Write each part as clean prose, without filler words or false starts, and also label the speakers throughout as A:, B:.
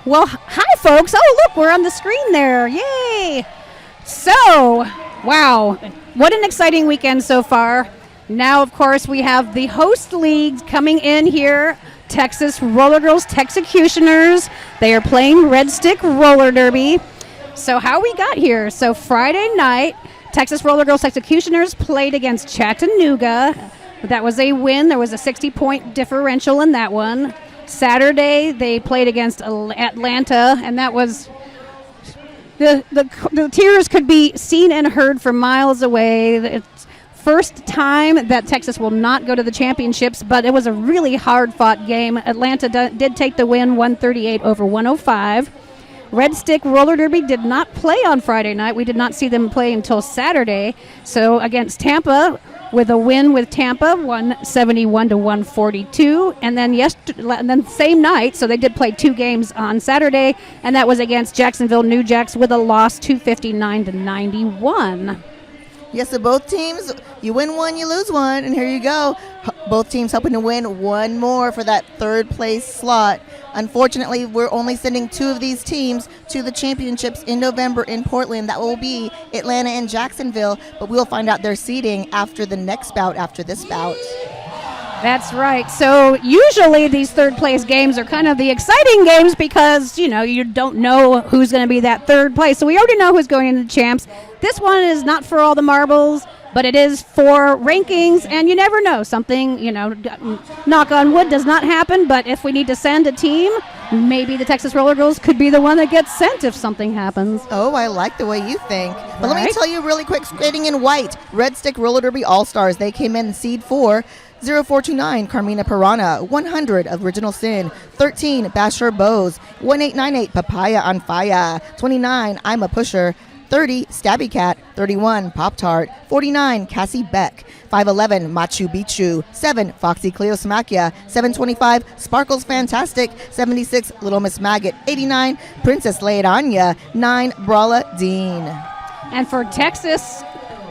A: Well, hi, folks. Oh, look, we're on the screen there. Yay. So, wow, what an exciting weekend so far. Now, of course, we have the host leagues coming in here. Texas Roller Girls Texecutioners. They are playing Red Stick Roller Derby. So how we got here. So Friday night, Texas Roller Girls Texecutioners played against Chattanooga. That was a win. There was a 60-point differential in that one. Saturday, they played against Atlanta, and that was the tears could be seen and heard from miles away. It's first time that Texas will not go to the championships, but it was a really hard-fought game. Atlanta did take the win, 138 over 105. Red Stick Roller Derby did not play on Friday night. We did not see them play until Saturday. So against Tampa, with a win with Tampa, 171 to 142, and then same night, so they did play two games on Saturday, and that was against Jacksonville New Jacks with a loss, 259 to 91.
B: Yes, so both teams, you win one, you lose one, and here you go. Both teams hoping to win one more for that third place slot. Unfortunately, we're only sending two of these teams to the championships in November in Portland. That will be Atlanta and Jacksonville, but we'll find out their seeding after the next bout, after this bout.
A: That's right. So usually these third place games are kind of the exciting games because, you don't know who's going to be that third place. So we already know who's going into the champs. This one is not for all the marbles, but it is for rankings, and you never know. Something, knock on wood, does not happen, but if we need to send a team, maybe the Texas Roller Girls could be the one that gets sent if something happens.
B: Oh, I like the way you think. But
A: Right?
B: let me tell you really quick, skating in white, Red Stick Roller Derby All-Stars. They came in seed 4, 0429 Carmina Pirana, 100 Original Sin, 13 Basher Bose, 1898 Papaya on Fire, 29 I'm a Pusher, 30 Stabby Cat, 31 Pop Tart, 49 Cassie Beck, 511 Machu Picchu, 7 Foxy Cleosmachia, 725 Sparkles Fantastic, 76 Little Miss Maggot, 89 Princess Leidania, 9 Brawla Dean.
A: And for Texas,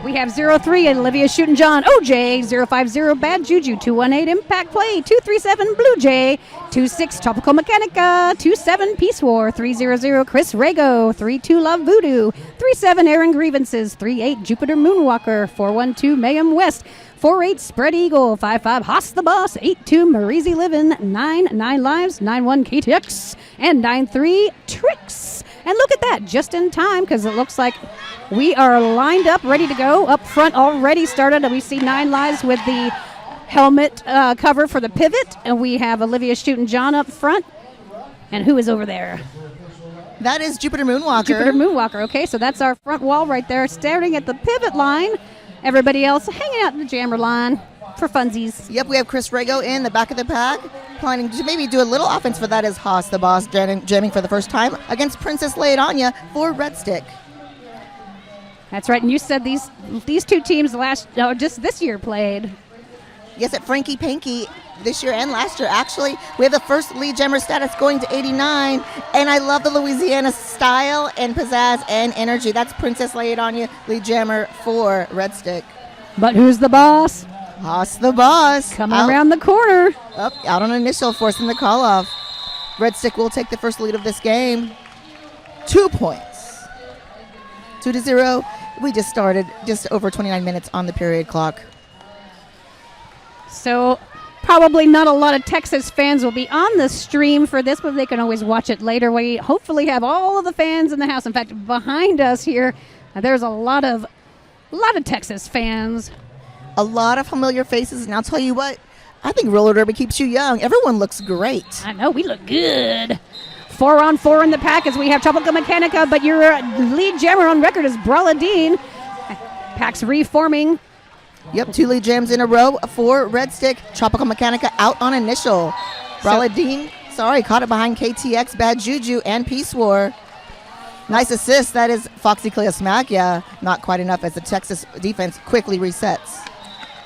A: we have 03 Olivia Shootin' John, OJ, 050 Bad Juju, 218 Impact Play, 237 Blue Jay, 26 Tropical Mechanica, 27 Peace War, 300 Chris Rago, 32 Love Voodoo, 37 Aaron Grievances, 38 Jupiter Moonwalker, 412 Mayhem West, 48 Spread Eagle, 55 Haas the Boss, 82 Marizi Livin', 9 Lives, 91 KTX, and 93 Tricks. And look at that, just in time, because it looks like we are lined up, ready to go. Up front already started, and we see 9 Lives with the helmet cover for the pivot, and we have Olivia Shootin' John up front. And who is over there?
B: That is Jupiter Moonwalker.
A: Jupiter Moonwalker. Okay, so that's our front wall right there, starting at the pivot line. Everybody else hanging out in the jammer line for funsies.
B: Yep, we have Chris Rago in the back of the pack, planning to maybe do a little offense for that as Haas the Boss jamming for the first time against Princess Leidania for Red Stick.
A: That's right, and you said these two teams just this year played.
B: Yes, at Frankie Panky this year and last year. Actually, we have the first lead jammer status going to 89, and I love the Louisiana style and pizzazz and energy. That's Princess Leidania, lead jammer for Red Stick.
A: But who's the boss?
B: Haas the Boss.
A: Coming around the corner.
B: Out on initial, forcing the call-off. Red Stick will take the first lead of this game. 2 points. 2-0. We just started just over 29 minutes on the period clock.
A: So probably not a lot of Texas fans will be on the stream for this, but they can always watch it later. We hopefully have all of the fans in the house. In fact, behind us here, there's a lot of Texas fans.
B: A lot of familiar faces, and I'll tell you what, I think roller derby keeps you young. Everyone looks great.
A: I know, we look good. 4-on-4 in the pack as we have Tropical Mechanica, but your lead jammer on record is Brawla Dean. Pack's reforming.
B: Yep, 2 lead jams in a row for Red Stick. Tropical Mechanica out on initial. Brawla Dean, caught it behind KTX, Bad Juju, and Peace War. Nice assist. That is Foxy Cleosmachia. Not quite enough as the Texas defense quickly resets.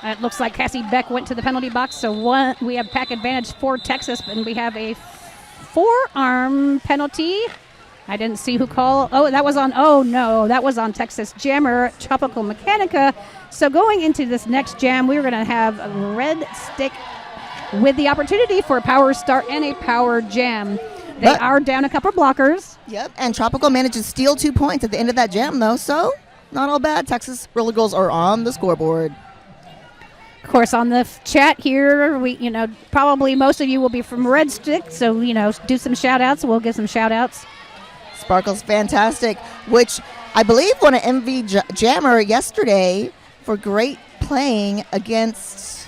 A: It looks like Cassie Beck went to the penalty box, so we have pack advantage for Texas, and we have a forearm penalty. I didn't see who called. That was on Texas Jammer, Tropical Mechanica. So going into this next jam, we're going to have Red Stick with the opportunity for a power start and a power jam. They are down a couple blockers.
B: Yep, and Tropical managed to steal 2 points at the end of that jam, though, so not all bad. Texas Roller Girls are on the scoreboard.
A: Of course, on the chat here, probably most of you will be from Red Stick, so, do some shout-outs. We'll give some shout-outs.
B: Sparkle's fantastic, which I believe won an MV Jammer yesterday for great playing against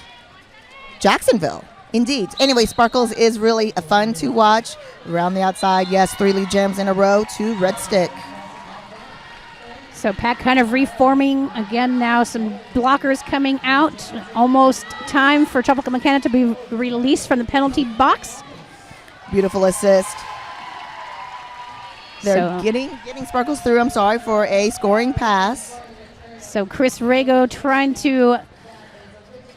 B: Jacksonville. Indeed. Anyway, Sparkles is really fun to watch. Around the outside, yes, 3 lead jams in a row to Red Stick.
A: So Pack kind of reforming again now. Some blockers coming out. Almost time for Tropical Mechanic to be released from the penalty box.
B: Beautiful assist. They're getting Sparkles through, I'm sorry, for a scoring pass.
A: So Chris Rago trying to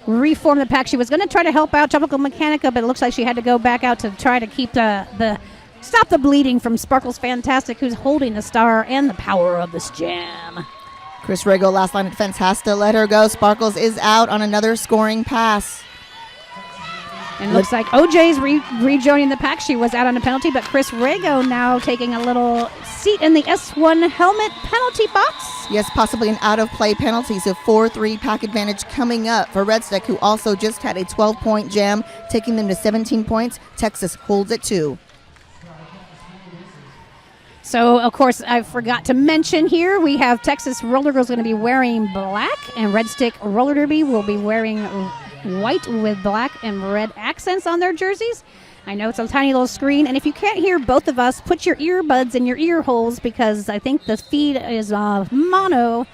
A: reform the Pack. She was going to try to help out Tropical Mechanica, but it looks like she had to go back out to try to keep stop the bleeding from Sparkles Fantastic, who's holding the star and the power of this jam.
B: Chris Rago, last line of defense, has to let her go. Sparkles is out on another scoring pass.
A: And looks like OJ's rejoining the Pack. She was out on a penalty, but Chris Rago now taking a little seat in the S1 helmet penalty box.
B: Yes, possibly an out-of-play penalty. So 4-3 Pack advantage coming up for Red Stick, who also just had a 12-point jam, taking them to 17 points. Texas holds it 2.
A: So, of course, I forgot to mention here, we have Texas Roller Girls going to be wearing black, and Red Stick Roller Derby will be wearing white with black and red accents on their jerseys. I know it's a tiny little screen, and if you can't hear both of us, put your earbuds in your ear holes, because I think the feed is mono.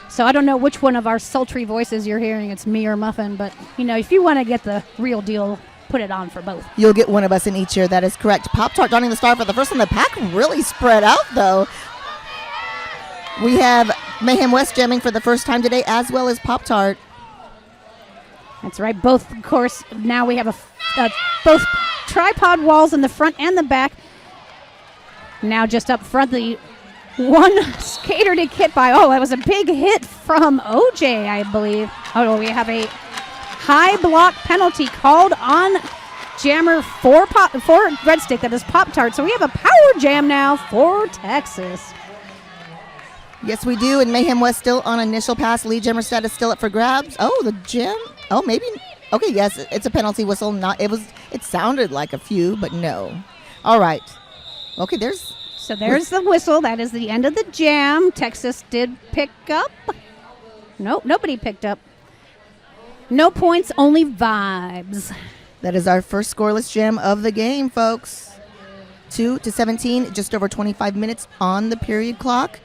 A: So I don't know which one of our sultry voices you're hearing. It's me or Muffin, but, if you want to get the real deal, put it on for both.
B: You'll get one of us in each ear. That is correct. Pop-Tart donning the star for the first one. The Pack really spread out, though. We have Mayhem West jamming for the first time today, as well as Pop-Tart.
A: That's right. Both, of course, now we have both tripod walls in the front and the back. Now just up front, the one skater to hit by. Oh, that was a big hit from OJ, I believe. Oh, we have a high block penalty called on jammer for Red Stick. That is Pop-Tart. So we have a power jam now for Texas.
B: Yes, we do. And Mayhem West still on initial pass. Lead jammer status still up for grabs. Oh, the jam. Oh, maybe. Okay, yes, it's a penalty whistle. It sounded like a few, but no. All right. Okay, there's
A: the whistle. That is the end of the jam. Texas did pick up. Nope, nobody picked up. No points, only vibes.
B: That is our first scoreless jam of the game, folks. 2-17, just over 25 minutes on the period clock.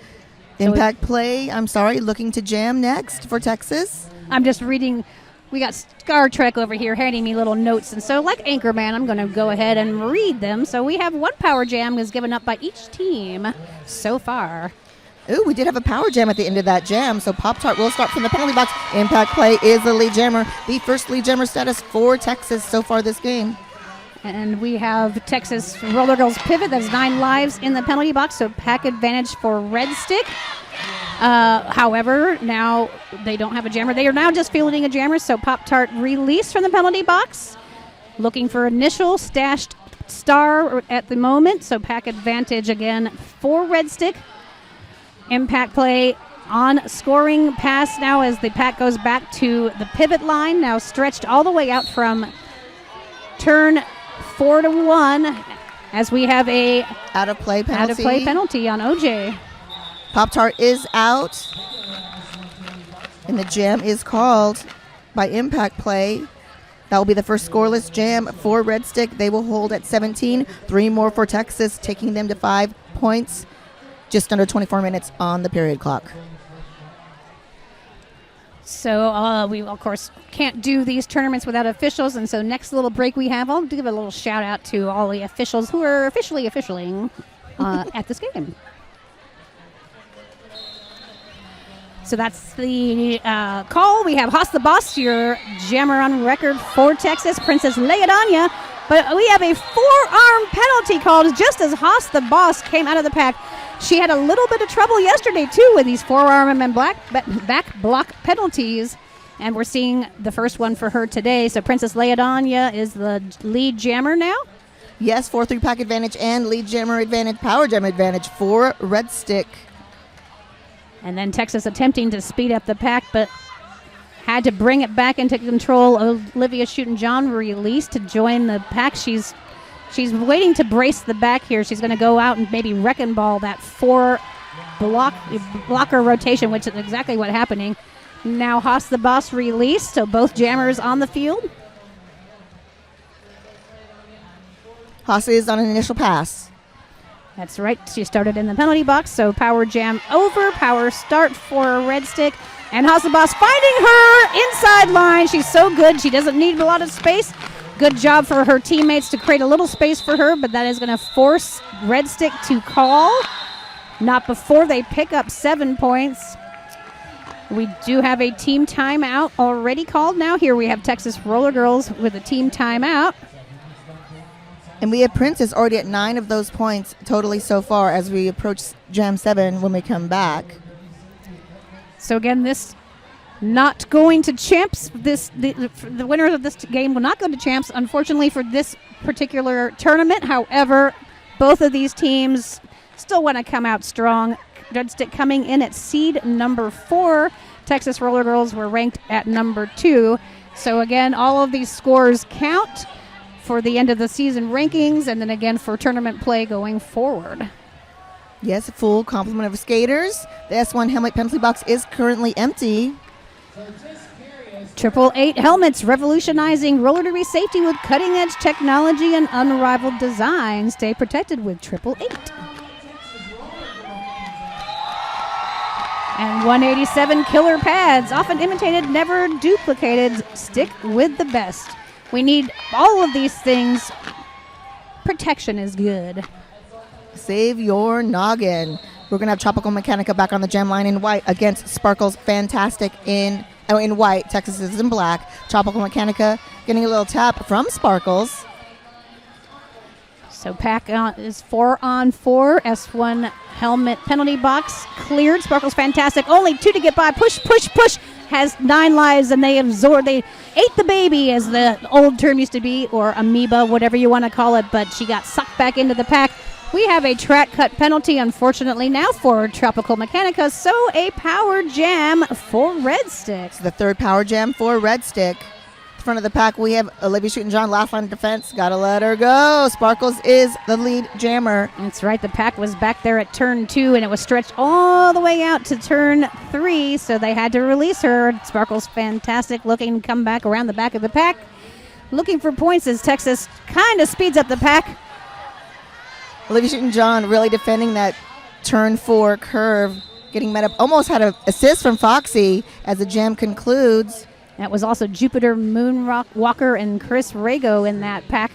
B: Impact play, looking to jam next for Texas.
A: I'm just reading. We got Star Trek over here handing me little notes. And so like Anchorman, I'm going to go ahead and read them. So we have one power jam was given up by each team so far.
B: Ooh, we did have a power jam at the end of that jam, so Pop-Tart will start from the penalty box. Impact play is the lead jammer, the first lead jammer status for Texas so far this game.
A: And we have Texas Roller Girls pivot. That's 9 lives in the penalty box, so Pack advantage for Red Stick. However, now they don't have a jammer. They are now just fielding a jammer, so Pop-Tart released from the penalty box. Looking for initial stashed star at the moment, so Pack advantage again for Red Stick. Impact play on scoring pass now as the Pack goes back to the pivot line, now stretched all the way out from turn 4 to 1 as we have a
B: out of play penalty
A: on OJ.
B: Pop-Tart is out, and the jam is called by impact play. That will be the first scoreless jam for Red Stick. They will hold at 17. 3 more for Texas, taking them to 5 points. Just under 24 minutes on the period clock.
A: So we, of course, can't do these tournaments without officials, and so next little break we have, I'll give a little shout-out to all the officials who are officialing at this game. So that's the call. We have Haas the Boss, your jammer on record for Texas, Princess Leodania. But we have a forearm penalty called just as Haas the Boss came out of the pack. She had a little bit of trouble yesterday, too, with these forearm and back block penalties. And we're seeing the first one for her today. So Princess Leodania is the lead jammer now.
B: Yes, 4-3 pack advantage and lead jammer advantage, power jam advantage for Red Stick.
A: And then Texas attempting to speed up the pack, but had to bring it back into control. Olivia Shootin' released to join the pack. She's waiting to brace the back here. She's going to go out and maybe wrecking ball that 4 blocker rotation, which is exactly what's happening. Now Haas the Boss released, so both jammers on the field.
B: Haas is on an initial pass.
A: That's right. She started in the penalty box, so power jam over, power start for Red Stick. And Haas the Boss finding her inside line. She's so good. She doesn't need a lot of space. Good job for her teammates to create a little space for her, but that is going to force Red Stick to call. Not before they pick up 7 points. We do have a team timeout already called now. Here we have Texas Roller Girls with a team timeout.
B: And we have Princess already at 9 of those points totally so far as we approach Jam 7 when we come back.
A: So again, this not going to champs. The winners of this game will not go to champs, unfortunately, for this particular tournament. However, both of these teams still want to come out strong. Red Stick coming in at seed number 4. Texas Roller Girls were ranked at number 2. So again, all of these scores count for the end of the season rankings, and then again for tournament play going forward.
B: Yes, a full complement of skaters. The S1 helmet penalty box is currently empty.
A: 888 helmets, revolutionizing roller derby safety with cutting-edge technology and unrivaled design. Stay protected with 888. And 187 killer pads, often imitated, never duplicated. Stick with the best. We need all of these things. Protection is good.
B: Save your noggin. We're going to have Tropical Mechanica back on the gem line in white against Sparkle's Fantastic in white. Texas is in black. Tropical Mechanica getting a little tap from Sparkles.
A: So pack is 4-on-4. S1 helmet penalty box cleared. Sparkle's Fantastic. Only 2 to get by. Push, push, push. Has 9 lives, and they ate the baby, as the old term used to be, or amoeba, whatever you want to call it, but she got sucked back into the pack. We have a track cut penalty, unfortunately, now for Tropical Mechanica, so a power jam for Red Stick.
B: It's the 3rd power jam for Red Stick. Front of the pack, we have Olivia Shootin' last line of defense. Gotta let her go. Sparkles is the lead jammer.
A: That's right. The pack was back there at turn 2, and it was stretched all the way out to turn 3, so they had to release her. Sparkles Fantastic looking to come back around the back of the pack. Looking for points as Texas kind of speeds up the pack.
B: Olivia Shootin' really defending that turn 4 curve. Getting met up. Almost had an assist from Foxy as the jam concludes.
A: That was also Jupiter Moonrock Walker and Chris Rago in that pack.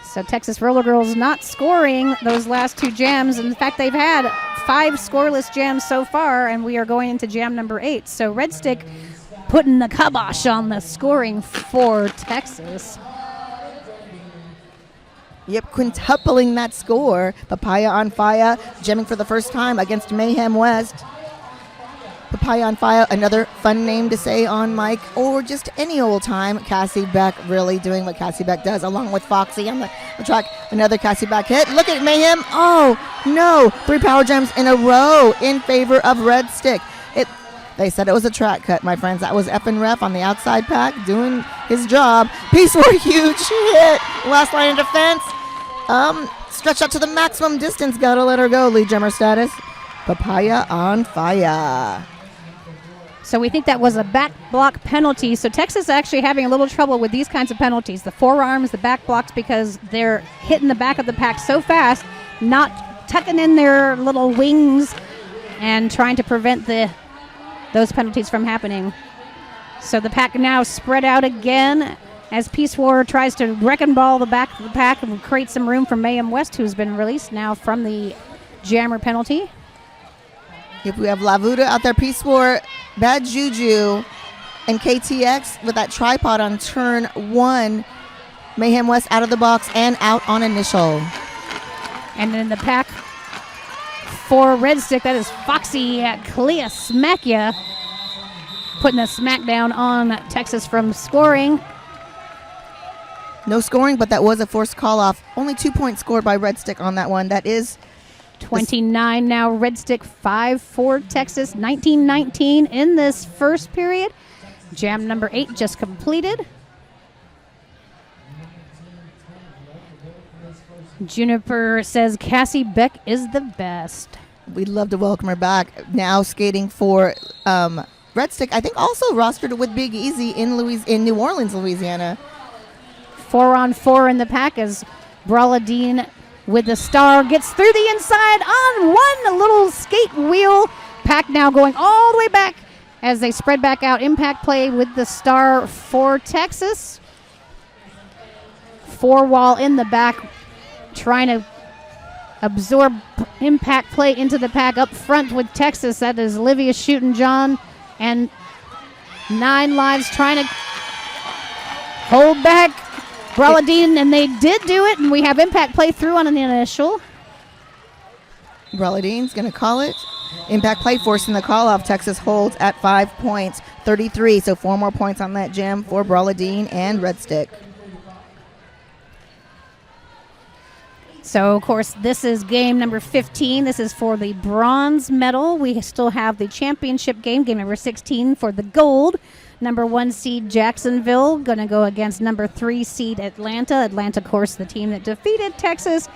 A: So Texas Roller Girls not scoring those last 2 jams. In fact, they've had 5 scoreless jams so far, and we are going into jam number 8. So Red Stick putting the kibosh on the scoring for Texas.
B: Yep, quintupling that score. Papaya on fire, jamming for the first time against Mayhem West. Papaya on fire, another fun name to say on mic, or just any old time. Cassie Beck really doing what Cassie Beck does, along with Foxy on the track. Another Cassie Beck hit. Look at Mayhem. Oh, no. 3 power jams in a row in favor of Red Stick. They said it was a track cut, my friends. That was Effin' Ref on the outside pack doing his job. Peace War, huge hit. Last line of defense. Stretched out to the maximum distance. Gotta let her go. Lead jammer status. Papaya on fire.
A: So we think that was a back block penalty. So Texas is actually having a little trouble with these kinds of penalties. The forearms, the back blocks, because they're hitting the back of the pack so fast, not tucking in their little wings and trying to prevent those penalties from happening. So the pack now spread out again as Peace War tries to wrecking ball the back of the pack and create some room for Mayhem West, who's been released now from the jammer penalty.
B: If we have Lavuda out there, Peace War, Bad Juju, and KTX with that tripod on turn 1. Mayhem West out of the box and out on initial.
A: And then the pack for Red Stick, that is Foxy at Clea Smack Ya. putting the smackdown on Texas from scoring.
B: No scoring, but that was a forced call-off. Only 2 points scored by Red Stick on that one. That is
A: 29 now. Red Stick 5 for Texas. 19-19 in this first period. Jam number 8 just completed. Juniper says Cassie Beck is the best.
B: We'd love to welcome her back. Now skating for Red Stick, I think also rostered with Big Easy in New Orleans, Louisiana.
A: 4-on-4 in the pack as Braladine with the star gets through the inside on one little skate wheel. Pack now going all the way back as they spread back out. Impact play with the star for Texas. 4-wall in the back, trying to absorb impact play into the pack up front with Texas. That is Olivia Shootin' John and 9 Lives trying to hold back Braladine, and they did do it, and we have impact play through on an initial.
B: Braladine's going to call it. Impact play forcing the call off. Texas holds at 5 points, 33. So 4 more points on that jam for Braladine and Red Stick.
A: So, of course, this is game number 15. This is for the bronze medal. We still have the championship game number 16 for the gold. Number 1 seed Jacksonville going to go against number 3 seed Atlanta. Atlanta, of course, the team that defeated Texas.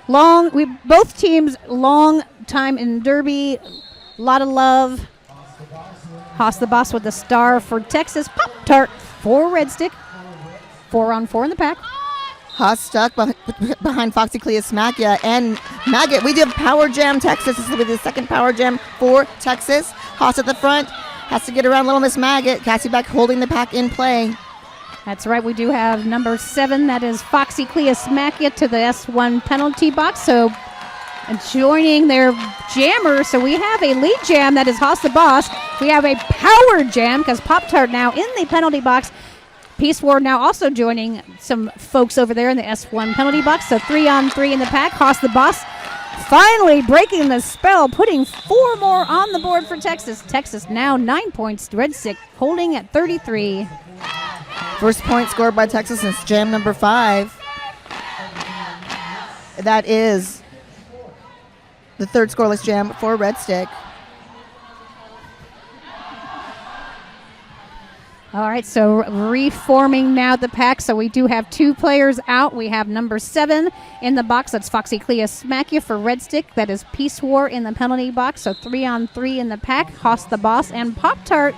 A: Both teams long time in Derby. A lot of love. Haas the Boss with the star for Texas. Pop-Tart for Red Stick. 4-on-4 in the pack.
B: Haas stuck behind Foxy Cleus Macchia and Maggot. We do have Power Jam Texas. This will be the second Power Jam for Texas. Haas at the front. Has to get around Little Miss Maggot. Cassie Beck holding the pack in play.
A: That's right. We do have number 7. That is Foxy Cleus Macchia to the S1 penalty box. So joining their jammer. So we have a lead jam. That is Haas the Boss. We have a power jam because Pop-Tart now in the penalty box. Peace War now also joining some folks over there in the S1 penalty box. So 3-on-3 in the pack. Haas the Boss finally breaking the spell, putting 4 more on the board for Texas. Texas now 9 points. Red Stick holding at 33.
B: First point scored by Texas since jam number 5. That is the third scoreless jam for Red Stick.
A: All right, so reforming now the pack. So we do have 2 players out. We have number 7 in the box. That's Foxy Cleus Macchia for Red Stick. That is Peace War in the penalty box. So 3-on-3 in the pack. Haas the Boss and Pop-Tart.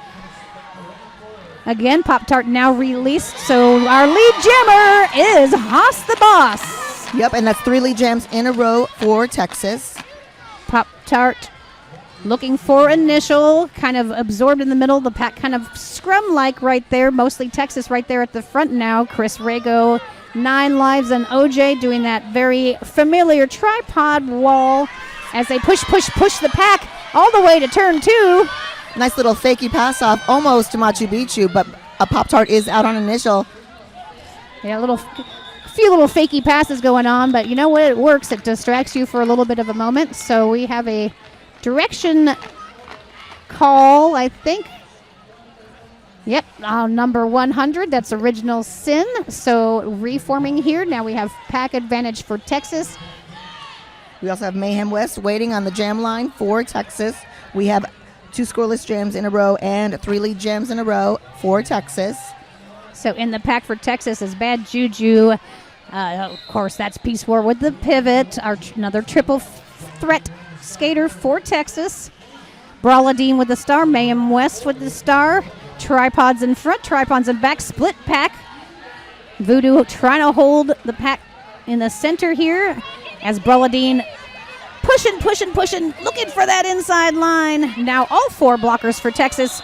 A: Again, Pop-Tart now released. So our lead jammer is Haas the Boss.
B: Yep, and that's 3 lead jams in a row for Texas.
A: Pop-Tart looking for initial, kind of absorbed in the middle. The pack kind of scrum-like right there. Mostly Texas right there at the front now. Chris Rago, 9 Lives, and OJ doing that very familiar tripod wall as they push the pack all the way to turn 2.
B: Nice little fakey pass off, almost to Machu Picchu, but a Pop-Tart is out on initial.
A: Yeah, few little fakey passes going on, but you know what? It works. It distracts you for a little bit of a moment. So we have a direction call, I think. Yep, number 100. That's Original Sin. So reforming here. Now we have pack advantage for Texas.
B: We also have Mayhem West waiting on the jam line for Texas. We have 2 scoreless jams in a row and 3 lead jams in a row for Texas.
A: So in the pack for Texas is Bad Juju. Of course, that's Peace War with the pivot. Another triple threat skater for Texas. Braladine with the star. Mayhem West with the star. Tripods in front, tripods in back. Split pack. Voodoo trying to hold the pack in the center here as Braladine pushing, looking for that inside line. Now all 4 blockers for Texas,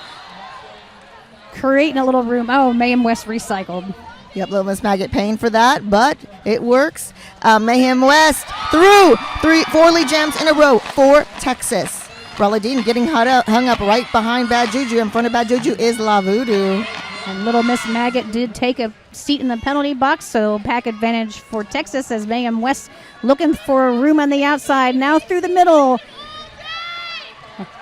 A: creating a little room. Oh, Mayhem West recycled.
B: Yep, Little Miss Maggot paying for that, but it works. Mayhem West through 4 lead jams in a row for Texas. Braladine getting hung up right behind Bad Juju. In front of Bad Juju is La Voodoo.
A: And Little Miss Maggot did take a seat in the penalty box, so pack advantage for Texas as Mayhem West looking for a room on the outside. Now through the middle.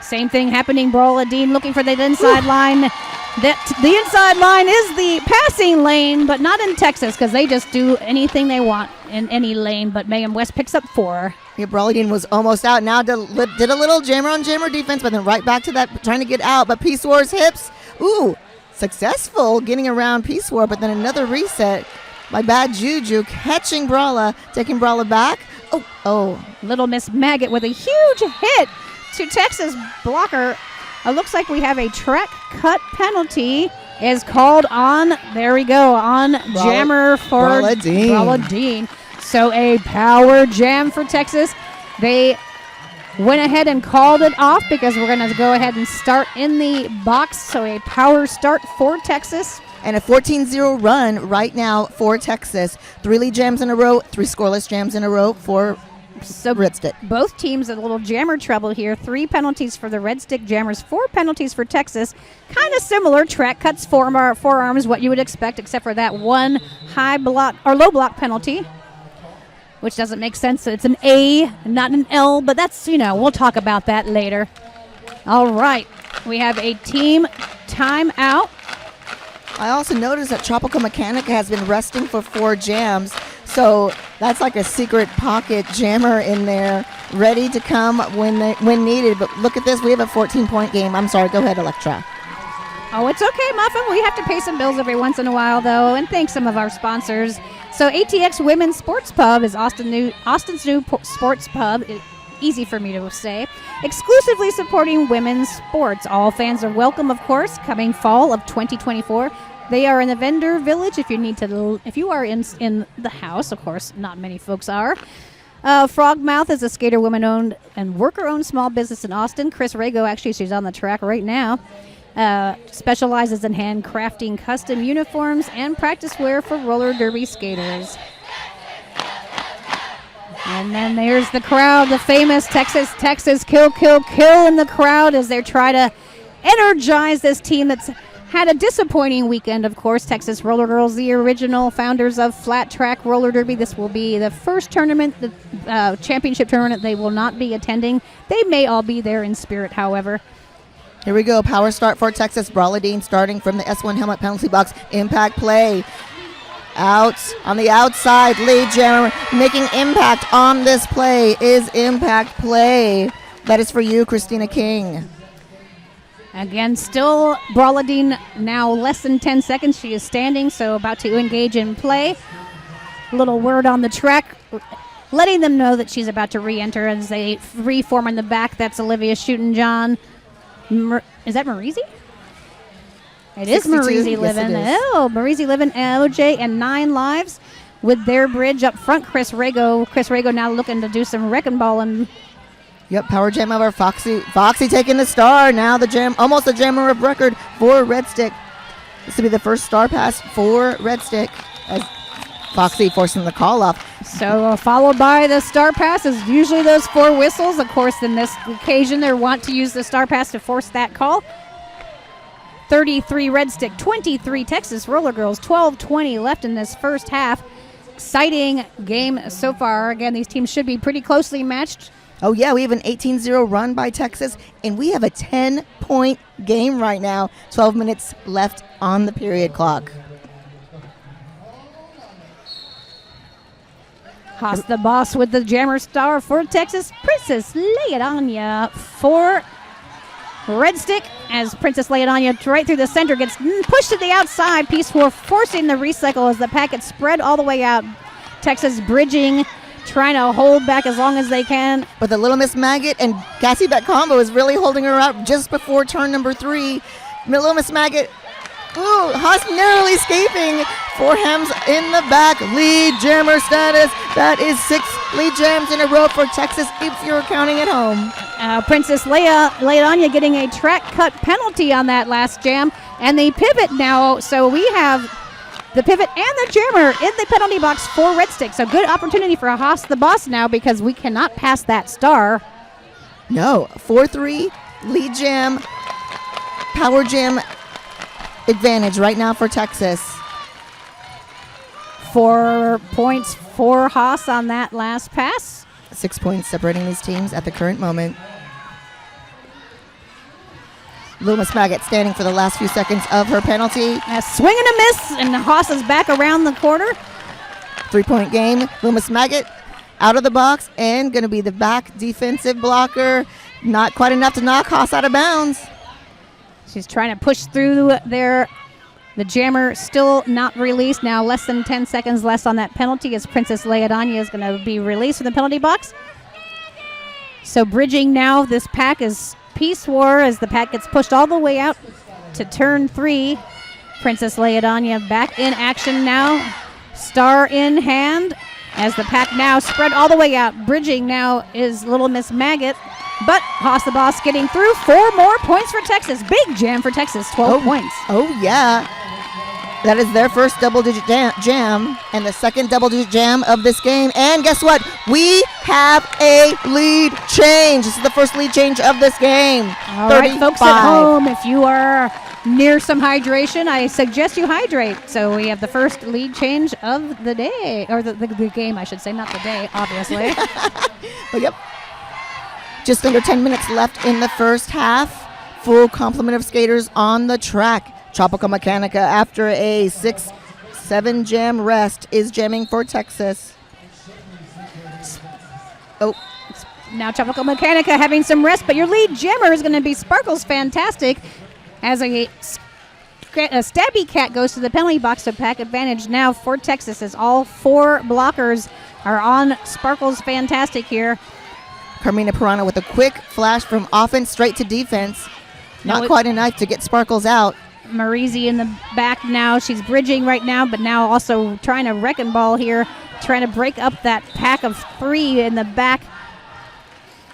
A: Same thing happening. Braladine looking for that inside line. The inside line is the passing lane, but not in Texas because they just do anything they want in any lane. But Mayhem West picks up 4.
B: Yeah, Brawley Dean was almost out. Now did a little jammer on jammer defense, but then right back to that, trying to get out. But Peace War's hips, successful getting around Peace War, but then another reset by Bad Juju, catching Brawla, taking Brawla back.
A: Little Miss Maggot with a huge hit to Texas blocker. It looks like we have a track cut penalty is called on, there we go, on jammer for Brawla Dean. So a power jam for Texas. They went ahead and called it off because we're going to go ahead and start in the box. So a power start for Texas.
B: And a 14-0 run right now for Texas. 3 lead jams in a row, 3 scoreless jams in a row for Red Stick.
A: Both teams a little jammer trouble here. 3 penalties for the Red Stick Jammers, 4 penalties for Texas. Kind of similar. Track cuts forearms, what you would expect, except for that one high block or low block penalty, which doesn't make sense. It's an A, not an L, but that's, we'll talk about that later. All right. We have a team timeout.
B: I also noticed that Tropical Mechanica has been resting for 4 jams. So that's like a secret pocket jammer in there, ready to come when needed. But look at this. We have a 14-point game. I'm sorry. Go ahead, Electra.
A: Oh, it's okay, Muffin. We have to pay some bills every once in a while, though, and thank some of our sponsors. So ATX Women's Sports Pub is Austin's new sports pub. Easy for me to say. Exclusively supporting women's sports. All fans are welcome, of course, coming fall of 2024. They are in the vendor village if you are in the house, of course, not many folks are. Frogmouth is a skater woman-owned and worker-owned small business in Austin. Chris Rago, actually, she's on the track right now, specializes in handcrafting custom uniforms and practice wear for roller derby skaters. And then there's the crowd, the famous Texas, kill in the crowd as they try to energize this team that's had a disappointing weekend, of course. Texas Roller Girls, the original founders of flat track roller derby. This will be the first tournament, the championship tournament they will not be attending. They may all be there in spirit, however.
B: Here we go. Power start for Texas. Brawla Dean starting from the S1 helmet penalty box. Impact play. Out on the outside. Lead jammer making impact on this play is impact play. That is for you, Christina King.
A: Again, still Brawla Dean now less than 10 seconds. She is standing, so about to engage in play. Little word on the track, letting them know that she's about to re-enter as they reform in the back. That's Olivia Shootin' Is that Marizi? It is Marizi Livin.
B: Yes,
A: Oh, Marizi Livin, OJ, and 9 Lives with their bridge up front. Chris Rago now looking to do some wrecking ball and.
B: Yep, power jam over Foxy. Foxy taking the star. Now the jam, almost a jammer of record for Red Stick. This will be the first star pass for Red Stick as Foxy forcing the call off.
A: So followed by the star pass is usually those 4 whistles. Of course, in this occasion, they want to use the star pass to force that call. 33 Red Stick, 23 Texas Roller Girls, 12:20 left in this first half. Exciting game so far. Again, these teams should be pretty closely matched.
B: Oh, yeah, we have an 18-0 run by Texas, and we have a 10-point game right now. 12 minutes left on the period clock.
A: Haas the boss with the jammer star for Texas. Princess Leodonia for Red Stick as Princess Leodonia right through the center gets pushed to the outside. Peace War forcing the recycle as the packet spread all the way out. Texas bridging, trying to hold back as long as they can.
B: But the Little Miss Maggot and Cassie Beck combo is really holding her out just before turn number 3. Little Miss Maggot, Haas narrowly escaping. 4 hams in the back. Lead jammer status. That is 6 lead jams in a row for Texas if you're counting at home.
A: Princess Leodonia getting a track cut penalty on that last jam. And the pivot now, so we have the pivot and the jammer in the penalty box for Red Stick. So good opportunity for Haas the boss now because we cannot pass that star.
B: No, 4-3, lead jam, power jam advantage right now for Texas.
A: 4 points for Haas on that last pass.
B: 6 points separating these teams at the current moment. Loomis Maggot standing for the last few seconds of her penalty.
A: A swing and a miss, and Haas is back around the corner.
B: 3-point game. Loomis Maggot out of the box and going to be the back defensive blocker. Not quite enough to knock Haas out of bounds.
A: She's trying to push through there. The jammer still not released. Now less than 10 seconds less on that penalty as Princess Leodania is going to be released from the penalty box. So bridging now this pack is Peace War as the pack gets pushed all the way out to turn 3. Princess Leodania back in action now. Star in hand as the pack now spread all the way out. Bridging now is Little Miss Maggot. But Haas the Boss getting through. 4 more points for Texas. Big jam for Texas, 12 points.
B: Oh, yeah. That is their first double-digit jam and the second double-digit jam of this game. And guess what? We have a lead change. This is the first lead change of this game.
A: All right, folks at home, if you are near some hydration, I suggest you hydrate. So we have the first lead change of the day, or the game, I should say, not the day, obviously.
B: But yep. Just under 10 minutes left in the first half. Full complement of skaters on the track. Tropical Mechanica, after a 6-7 jam rest, is jamming for Texas. Oh.
A: Now Tropical Mechanica having some rest, but your lead jammer is going to be Sparkles Fantastic as a Stabby Cat goes to the penalty box, so pack advantage now for Texas as all 4 blockers are on Sparkles Fantastic here.
B: Carmina Pirana with a quick flash from offense straight to defense. Not quite enough to get Sparkles out.
A: Marizi in the back now. She's bridging right now, but now also trying to wrecking ball here, trying to break up that pack of 3 in the back.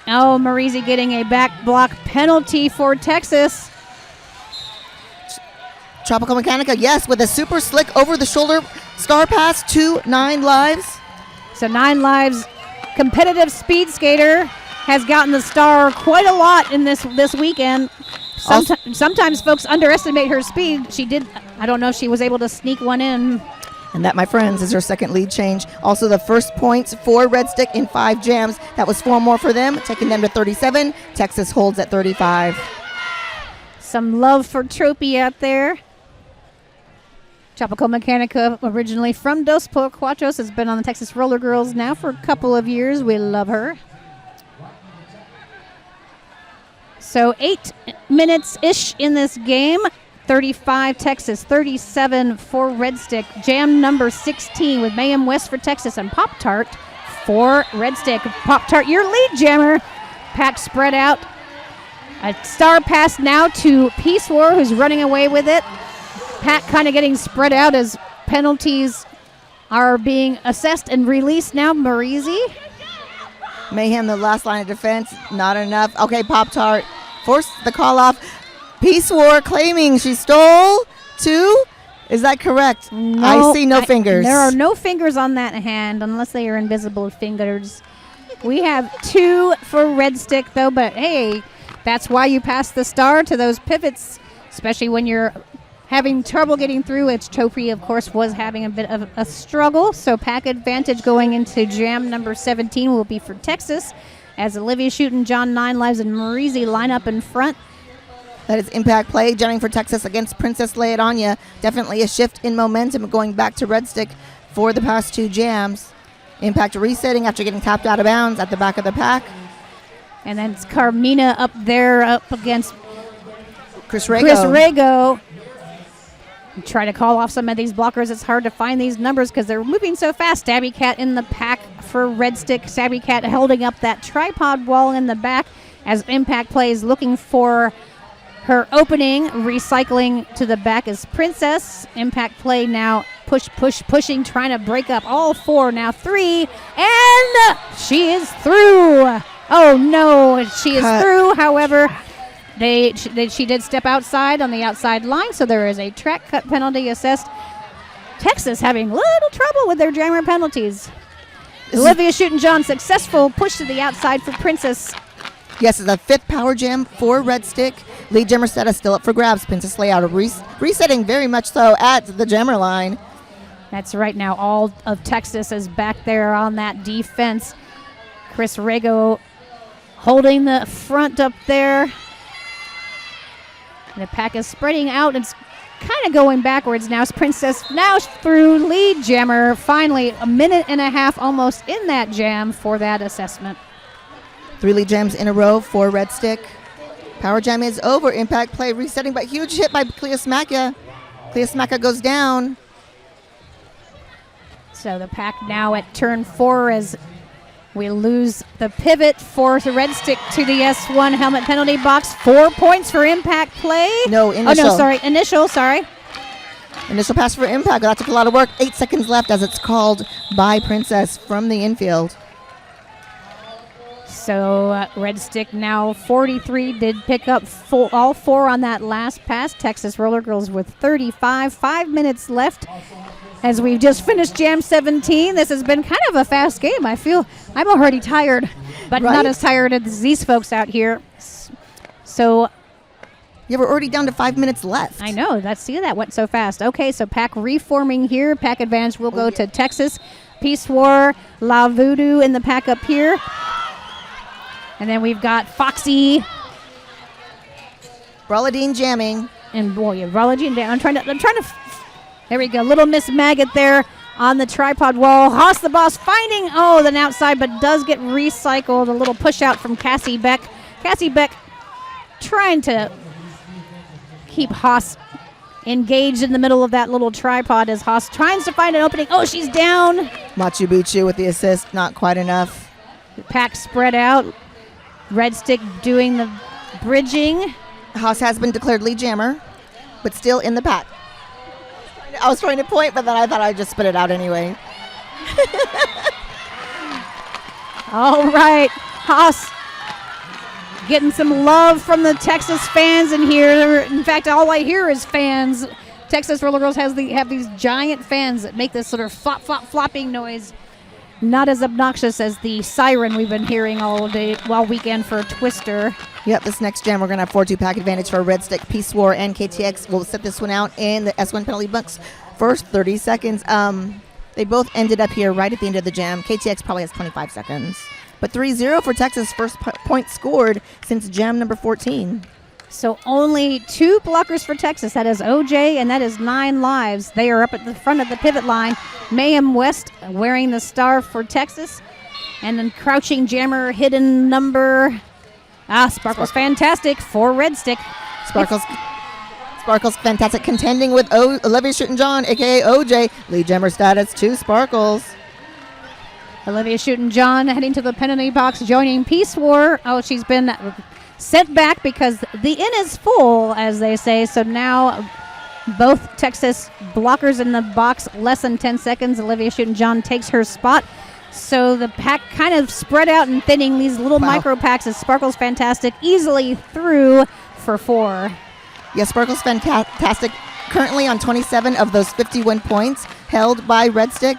A: Oh, Marizi getting a back block penalty for Texas.
B: Tropical Mechanica, yes, with a super slick over-the-shoulder star pass to 9 Lives.
A: So 9 Lives, competitive speed skater, has gotten the star quite a lot in this weekend. Sometimes folks underestimate her speed. She did. I don't know if she was able to sneak one in.
B: And that, my friends, is her second lead change. Also the first points for Red Stick in 5 jams. That was 4 more for them, taking them to 37. Texas holds at 35.
A: Some love for Tropy out there. Tropical Mechanica, originally from Dos Cuatros, has been on the Texas Roller Girls now for a couple of years. We love her. So 8 minutes-ish in this game. 35 Texas, 37 for Red Stick. Jam number 16 with Mayhem West for Texas and Pop-Tart for Red Stick. Pop-Tart, your lead jammer. Pack spread out. A star pass now to Peace War, who's running away with it. Pack kind of getting spread out as penalties are being assessed and released now. Marizi.
B: Mayhem, the last line of defense, not enough. Okay, Pop-Tart forced the call off. Peace War claiming she stole 2. Is that correct?
A: No,
B: I see no fingers.
A: There are no fingers on that hand unless they are invisible fingers. We have 2 for Red Stick, though, but hey, that's why you pass the star to those pivots, especially when you're having trouble getting through. It's Topri, of course, was having a bit of a struggle, so pack advantage going into jam number 17 will be for Texas as Olivia Shootin', John 9 Lives, and Marizi line up in front.
B: That is impact play, jamming for Texas against Princess Leodania. Definitely a shift in momentum going back to Red Stick for the past 2 jams. Impact resetting after getting tapped out of bounds at the back of the pack.
A: And then it's Carmina up there up against
B: Chris Rago.
A: Try to call off some of these blockers. It's hard to find these numbers because they're moving so fast. Stabby Cat in the pack for Red Stick. Stabby Cat holding up that tripod wall in the back as impact plays looking for her opening. Recycling to the back is Princess. Impact play now pushing, trying to break up all 4. Now 3, and she is through. Oh no, she is through. However, she did step outside on the outside line, so there is a track cut penalty assessed. Texas having little trouble with their jammer penalties. Olivia Shootin' John successful push to the outside for Princess.
B: Yes, it's a 5th power jam for Red Stick. Lead jammer status still up for grabs. Princess layout resetting very much so at the jammer line.
A: That's right. Now all of Texas is back there on that defense. Chris Rago holding the front up there. The pack is spreading out. It's kind of going backwards now. Princess now through lead jammer. Finally, a minute and a half almost in that jam for that assessment.
B: 3 lead jams in a row for Red Stick. Power jam is over. Impact play resetting, but huge hit by Cleosmaca. Cleosmaca goes down.
A: So the pack now at turn 4 as we lose the pivot for the Red Stick to the S1 helmet penalty box. 4 points for impact play.
B: No, initial.
A: Oh, no, sorry. Initial, sorry.
B: Initial pass for impact. That took a lot of work. 8 seconds left as it's called by Princess from the infield.
A: So Red Stick now 43 did pick up all 4 on that last pass. Texas Roller Girls with 35. 5 minutes left as we've just finished Jam 17. This has been kind of a fast game. I feel I'm already tired, but
B: right?
A: Not as tired as these folks out here. So
B: yeah, we're already down to 5 minutes left.
A: I know. See, that went so fast. Okay, so pack reforming here. Pack advantage will go to Texas. Peace War, La Voodoo in the pack up here. And then we've got Foxy.
B: Brolladine jamming.
A: And boy, Brolladine. I'm trying to. There we go. Little Miss Maggot there on the tripod wall. Haas the Boss finding, the outside, but does get recycled. A little push out from Cassie Beck. Cassie Beck trying to keep Haas engaged in the middle of that little tripod as Haas tries to find an opening. Oh, she's down.
B: Machu Picchu with the assist. Not quite enough.
A: The pack spread out. Red Stick doing the bridging.
B: Haas has been declared lead jammer, but still in the pack. I was trying to point, but then I thought I'd just spit it out anyway.
A: All right, Haas getting some love from the Texas fans in here. In fact, all I hear is fans. Texas Roller Girls have these giant fans that make this sort of flop, flop, flopping noise. Not as obnoxious as the siren we've been hearing all weekend for Twister.
B: Yep, this next jam we're going to have 4-2 pack advantage for Red Stick, Peace War, and KTX. We'll set this one out in the S1 penalty box first 30 seconds. They both ended up here right at the end of the jam. KTX probably has 25 seconds. But 3-0 for Texas, first point scored since jam number 14.
A: So only 2 blockers for Texas. That is OJ and that is 9 lives. They are up at the front of the pivot line. Mayhem West wearing the star for Texas. And then crouching jammer hidden number. Sparkle's fantastic for Red Stick.
B: Sparkle's fantastic contending with Olivia Shootin' a.k.a. OJ. Lead jammer status to Sparkles.
A: Olivia Shootin' heading to the penalty box, joining Peace War. Oh, she's been sent back because the inn is full, as they say. So now both Texas blockers in the box, less than 10 seconds. Olivia Shootin' takes her spot. So the pack kind of spread out and thinning these little micro packs as Sparkle's fantastic, easily through for 4.
B: Yeah, Sparkle's fantastic. Currently on 27 of those 51 points held by Red Stick.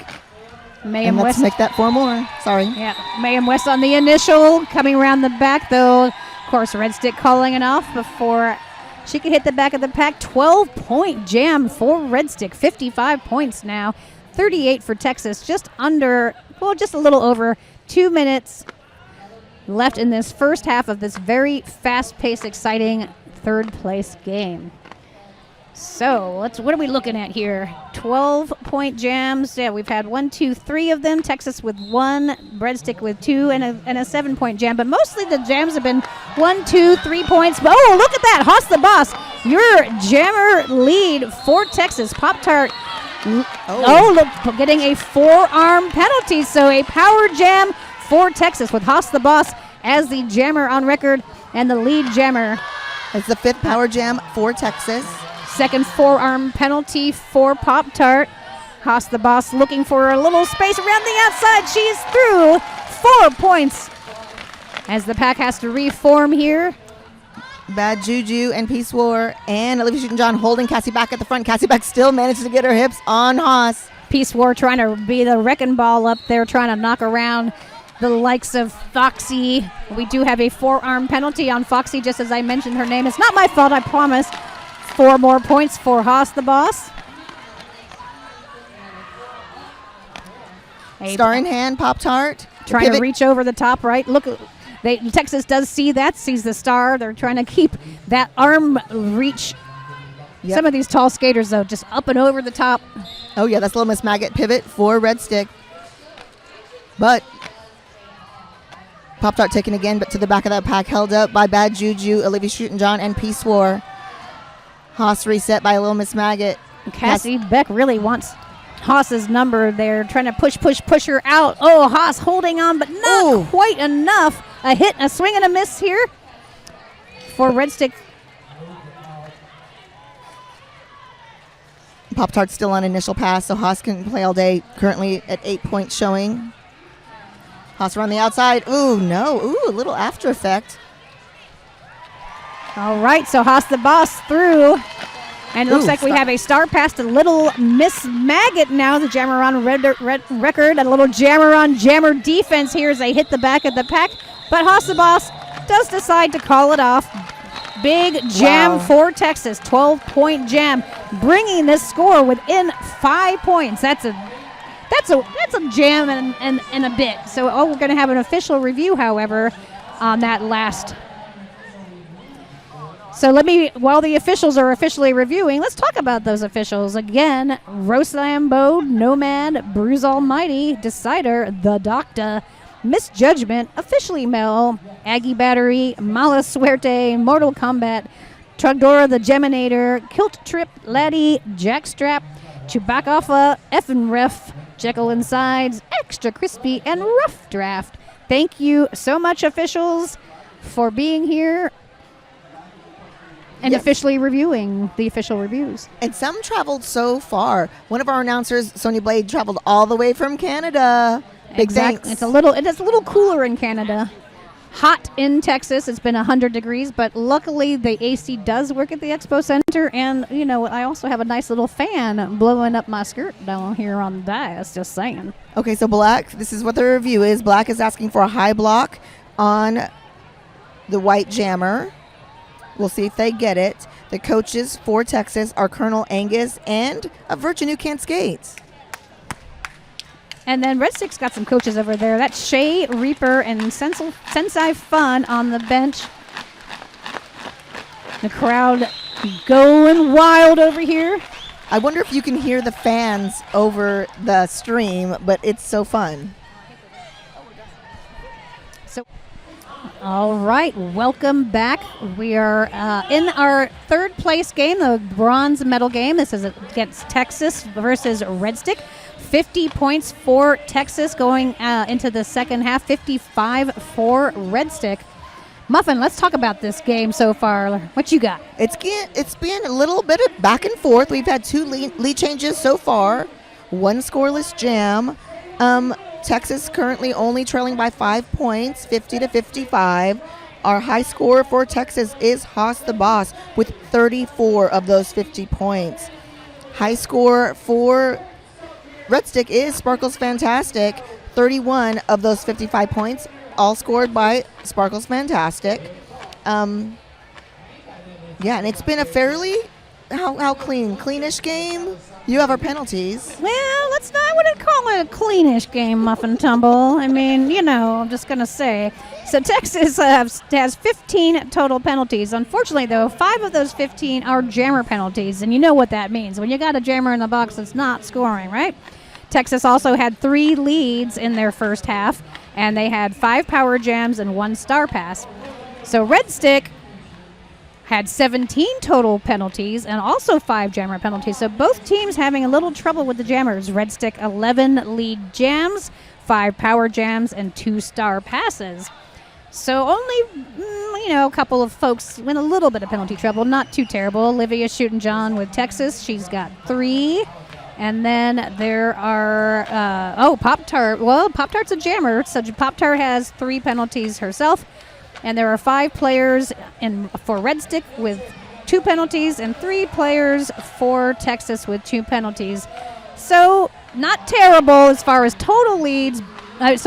A: Mayhem
B: West. Let's make that 4 more. Sorry.
A: Yeah, Mayhem West on the initial, coming around the back, though. Of course, Red Stick calling it off before she could hit the back of the pack. 12-point jam for Red Stick. 55 points now. 38 for Texas. Just a little over 2 minutes left in this first half of this very fast-paced, exciting third-place game. So what are we looking at here? 12-point jams. Yeah, we've had 1, 2, 3 of them. Texas with 1, Red Stick with 2, and a 7-point jam. But mostly the jams have been 1, 2, 3 points. Oh, look at that! Haas the Boss, your jammer lead for Texas. Pop-Tart. Look, getting a forearm penalty. So a power jam for Texas with Haas the Boss as the jammer on record and the lead jammer.
B: It's the 5th power jam for Texas.
A: Second forearm penalty for Pop-Tart. Haas the Boss looking for a little space around the outside. She is through. 4 points as the pack has to reform here.
B: Bad Juju and Peace War and Olivia Shootin' holding Cassie back at the front. Cassie back still manages to get her hips on Haas.
A: Peace War trying to be the wrecking ball up there, trying to knock around the likes of Foxy. We do have a forearm penalty on Foxy, just as I mentioned her name. It's not my fault, I promise. 4 more points for Haas the Boss.
B: Star in hand, Pop-Tart.
A: Trying to reach over the top right. Look, Texas does see that, sees the star. They're trying to keep that arm reach.
B: Yep.
A: Some of these tall skaters, though, just up and over the top.
B: Oh, yeah, that's Little Miss Maggot pivot for Red Stick. But Pop-Tart taken again, but to the back of that pack, held up by Bad Juju, Olivia Shootin' and Peace War. Haas reset by Little Miss Maggot.
A: Cassie Beck really wants Haas's number. They're trying to push her out. Oh, Haas holding on, but not quite enough. A hit, a swing, and a miss here for Red Stick.
B: Pop-Tart's still on initial pass, so Haas can play all day. Currently at 8 points showing. Haas around the outside. Ooh, no. Ooh, a little after effect.
A: All right, so Haas the boss through. And it looks like we have a star pass to Little Miss Maggot now. The jammer on red record. A little jammer on jammer defense here as they hit the back of the pack. But Haas the boss does decide to call it off. Big jam for Texas. 12-point jam, bringing this score within 5 points. That's a jam and a bit. So we're going to have an official review, however, on that last. So while the officials are officially reviewing, let's talk about those officials. Again, Rosambo, Nomad, Bruise Almighty, Decider, The Doctor, Misjudgment, Officially Mel, Aggie Battery, Mala Suerte, Mortal Kombat, Trugdora the Geminator, Kilt Trip, Laddie, Jackstrap, Chewbacca, Effin' Ref, Jekyll and Sides, Extra Crispy, and Rough Draft. Thank you so much, officials, for being here and officially reviewing the official reviews.
B: And some traveled so far. One of our announcers, Sonia Blade, traveled all the way from Canada. Big thanks.
A: It is a little cooler in Canada. Hot in Texas. It's been 100 degrees, but luckily the AC does work at the Expo Center. And, I also have a nice little fan blowing up my skirt down here on the dais, just saying.
B: Okay, so Black, this is what the review is. Black is asking for a high block on the white jammer. We'll see if they get it. The coaches for Texas are Colonel Angus and a virgin who can't skate.
A: And then Red Stick's got some coaches over there. That's Shay, Reaper, and Sensei Fun on the bench. The crowd going wild over here.
B: I wonder if you can hear the fans over the stream, but it's so fun.
A: All right, welcome back. We are in our third place game, the bronze medal game. This is against Texas versus Red Stick. 50 points for Texas going into the second half, 55 for Red Stick. Muffin, let's talk about this game so far. What you got?
B: It's been a little bit of back and forth. We've had two lead changes so far, one scoreless jam. Texas currently only trailing by 5 points, 50-55. Our high score for Texas is Haas the Boss with 34 of those 50 points. High score for Red Stick is Sparkles Fantastic, 31 of those 55 points, all scored by Sparkles Fantastic. And it's been a fairly cleanish game. You have our penalties.
A: Well, I wouldn't call it a cleanish game, Muffin Tumble. I mean, I'm just going to say. So Texas has 15 total penalties. Unfortunately, though, 5 of those 15 are jammer penalties, and you know what that means. When you got a jammer in the box, it's not scoring, right? Texas also had 3 leads in their first half, and they had 5 power jams and 1 star pass. So Red Stick had 17 total penalties and also 5 jammer penalties. So both teams having a little trouble with the jammers. Red Stick 11 lead jams, 5 power jams, and 2 star passes. So only, a couple of folks in a little bit of penalty trouble. Not too terrible. Olivia Shootin' with Texas. She's got 3. And then there are, Pop-Tart. Well, Pop-Tart's a jammer. So Pop-Tart has 3 penalties herself. And there are 5 players for Red Stick with 2 penalties and 3 players for Texas with 2 penalties. So not terrible as far as total leads. As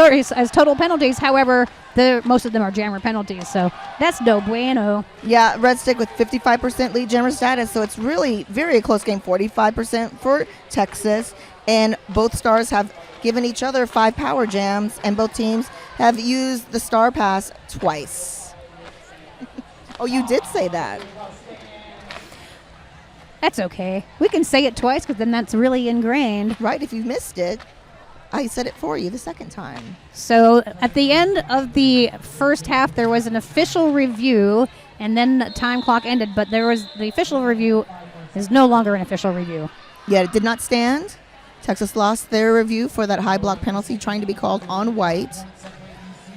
A: total penalties. However, most of them are jammer penalties. So that's no bueno.
B: Yeah, Red Stick with 55% lead jammer status. So it's really very close game. 45% for Texas. And both stars have given each other 5 power jams, and both teams have used the star pass twice. Oh, you did say that.
A: That's okay. We can say it twice because then that's really ingrained.
B: Right, if you missed it, I said it for you the second time.
A: So at the end of the first half, there was an official review, and then the time clock ended, but the official review is no longer an official review.
B: Yeah, it did not stand. Texas lost their review for that high block penalty trying to be called on white.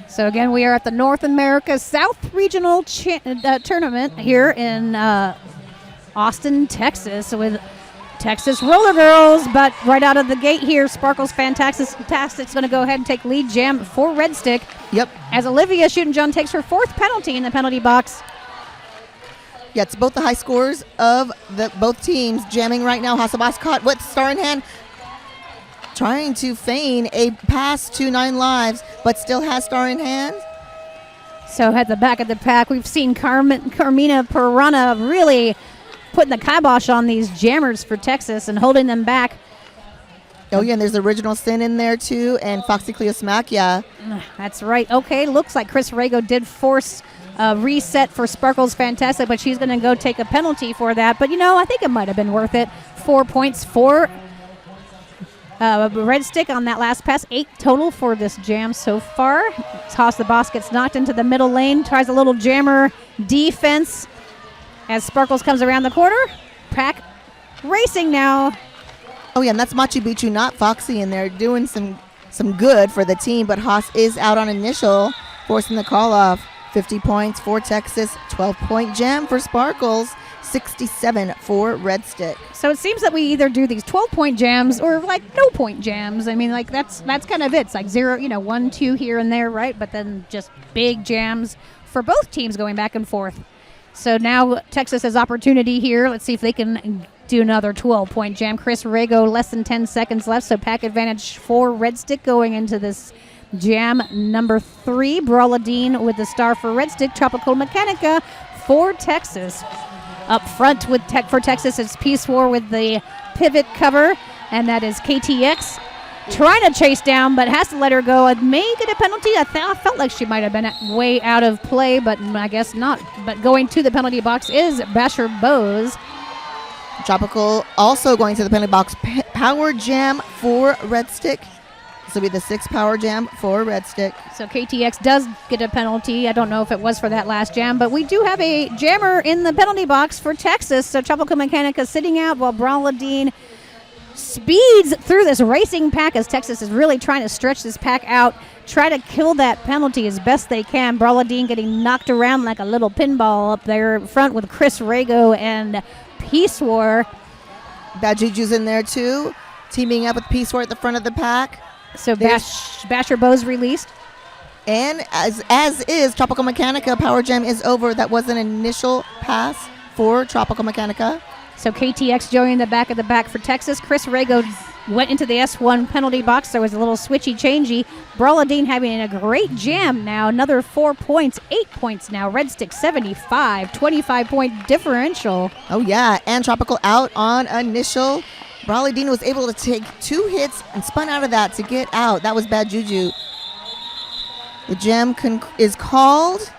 A: So again, we are at the North America South Regional Tournament here in Austin, Texas, with Texas Roller Girls. But right out of the gate here, Sparkles Fantastic's going to go ahead and take lead jam for Red Stick.
B: Yep.
A: As Olivia Shootin' takes her 4th penalty in the penalty box.
B: Yeah, it's both the high scores of both teams jamming right now. Hasabas caught with star in hand, trying to feign a pass to 9 lives, but still has star in hand.
A: So at the back of the pack, we've seen Carmina Piranha really putting the kibosh on these jammers for Texas and holding them back.
B: Oh, yeah, and there's Original Sin in there, too, and Foxy Cleo Smack, yeah.
A: That's right. Okay, looks like Chris Rago did force a reset for Sparkles Fantastic, but she's going to go take a penalty for that. But, I think it might have been worth it. 4 points for Red Stick on that last pass. 8 total for this jam so far. Toss the Boss gets knocked into the middle lane, tries a little jammer defense as Sparkles comes around the corner. Pack racing now.
B: Oh, yeah, and that's Machu Picchu, not Foxy in there, doing some good for the team, but Haas is out on initial, forcing the call off. 50 points for Texas, 12-point jam for Sparkles, 67 for Red Stick.
A: So it seems that we either do these 12-point jams or no-point jams. I mean, that's kind of it. It's like 0, 1, 2 here and there, right? But then just big jams for both teams going back and forth. So now Texas has opportunity here. Let's see if they can do another 12-point jam. Chris Rago, less than 10 seconds left, so pack advantage for Red Stick going into this jam number 3. Brawladine with the star for Red Stick. Tropical Mechanica for Texas. Up front for Texas is Peace War with the pivot cover, and that is KTX. Trying to chase down, but has to let her go and may get a penalty. I felt like she might have been way out of play, but I guess not. But going to the penalty box is Basher Bose.
B: Tropical also going to the penalty box. Power jam for Red Stick. This will be the 6th power jam for Red Stick.
A: So KTX does get a penalty. I don't know if it was for that last jam, but we do have a jammer in the penalty box for Texas. So Tropical Mechanica sitting out while Brawladine speeds through this racing pack as Texas is really trying to stretch this pack out, try to kill that penalty as best they can. Brawladine getting knocked around like a little pinball up there in front with Chris Rago and Peace War.
B: Bad Juju's in there too, teaming up with Peace War at the front of the pack.
A: So Basher Bose released.
B: And as is Tropical Mechanica, power jam is over. That was an initial pass for Tropical Mechanica.
A: So KTX joining the back of the back for Texas. Chris Rago went into the S1 penalty box. There was a little switchy-changey. Brawladine having a great jam now. Another 4 points, 8 points now. Red Stick 75, 25-point differential.
B: Oh, yeah. And Tropical out on initial. Brawladine was able to take 2 hits and spun out of that to get out. That was Bad Juju. The jam is called.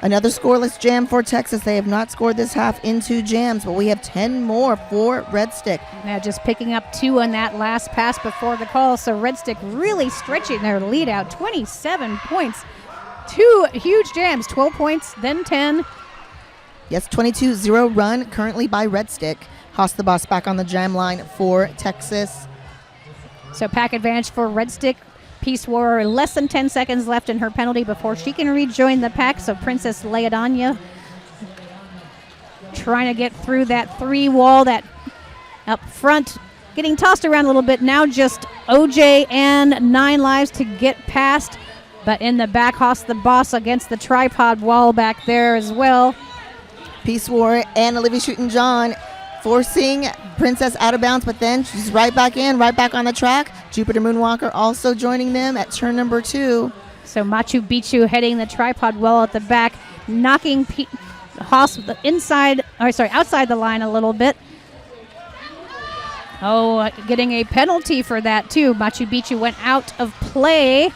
B: Another scoreless jam for Texas. They have not scored this half in 2 jams, but we have 10 more for Red Stick.
A: Now just picking up 2 on that last pass before the call. So Red Stick really stretching their lead out. 27 points. 2 huge jams. 12 points, then 10.
B: Yes, 22-0 run currently by Red Stick. Haas the Boss back on the jam line for Texas.
A: So pack advantage for Red Stick. Peace War, less than 10 seconds left in her penalty before she can rejoin the pack. So Princess Leodania trying to get through that 3 wall that up front, getting tossed around a little bit. Now just OJ and 9 lives to get past. But in the back, Haas the Boss against the tripod wall back there as well.
B: Peace War and Olivia Shootin' forcing Princess out of bounds, but then she's right back on the track. Jupiter Moonwalker also joining them at turn number 2.
A: So Machu Picchu heading the tripod well at the back, knocking Haas outside the line a little bit. Oh, getting a penalty for that, too. Machu Picchu went out of play.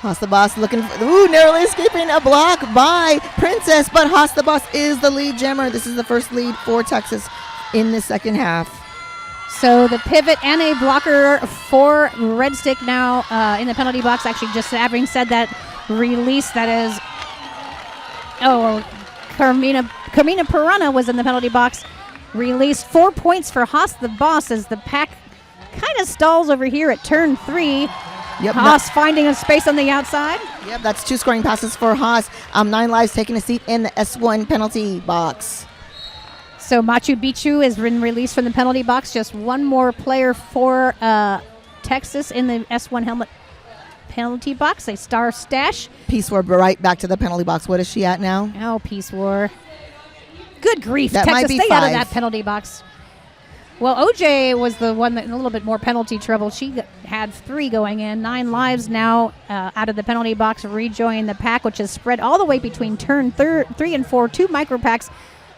B: Haas the Boss looking for, narrowly escaping a block by Princess, but Haas the Boss is the lead jammer. This is the first lead for Texas in the second half.
A: So the pivot and a blocker for Red Stick now in the penalty box. Actually, just having said that, release that is, Carmina Piranha was in the penalty box. Released 4 points for Haas the Boss as the pack kind of stalls over here at turn 3.
B: Yep,
A: Haas finding a space on the outside.
B: Yep, that's 2 scoring passes for Haas. 9 Lives taking a seat in the S1 penalty box.
A: So Machu Picchu has been released from the penalty box. Just one more player for Texas in the S1 helmet penalty box. A star stash.
B: Peace War right back to the penalty box. What is she at now?
A: Oh, Peace War. Good grief,
B: that
A: Texas,
B: might be
A: stay
B: 5.
A: out of that penalty box. Well, OJ was the one that in a little bit more penalty trouble. She had 3 going in. 9 lives now out of the penalty box, rejoin the pack, which is spread all the way between turn 3 and 4. 2 micro packs.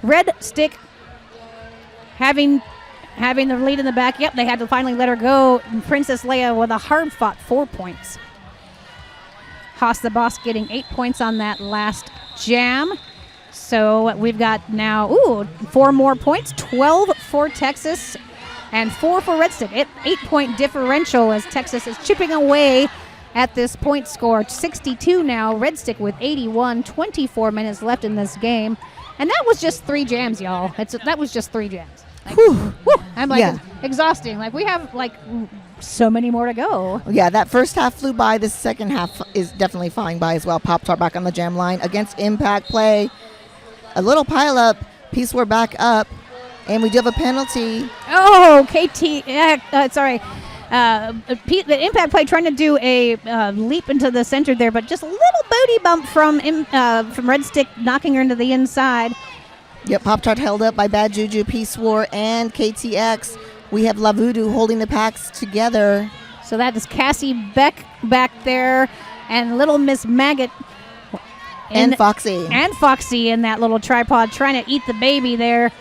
A: Red Stick having the lead in the back. Yep, they had to finally let her go. And Princess Leia with a hard-fought 4 points. Haas the Boss getting 8 points on that last jam. So we've got now 4 more points, 12 for Texas and 4 for Red Stick. 8-point differential as Texas is chipping away at this point score. 62 now, Red Stick with 81, 24 minutes left in this game. And that was just 3 jams, y'all. That was just 3 jams. Like, I'm like exhausting. Like we have like so many more to go.
B: Yeah, that first half flew by. This second half is definitely flying by as well. Pop-Tart back on the jam line against Impact Play. A little pile up. Peace War back up. And we do have a penalty.
A: Oh, sorry. The Impact Play trying to do a leap into the center there, but just a little booty bump from Red Stick knocking her into the inside.
B: Yep, Pop-Tart held up by Bad Juju, Peace War, and KTX. We have La Voodoo holding the packs together.
A: So that is Cassie Beck back there and Little Miss Maggot.
B: And Foxy.
A: And Foxy in that little tripod trying to eat the baby there.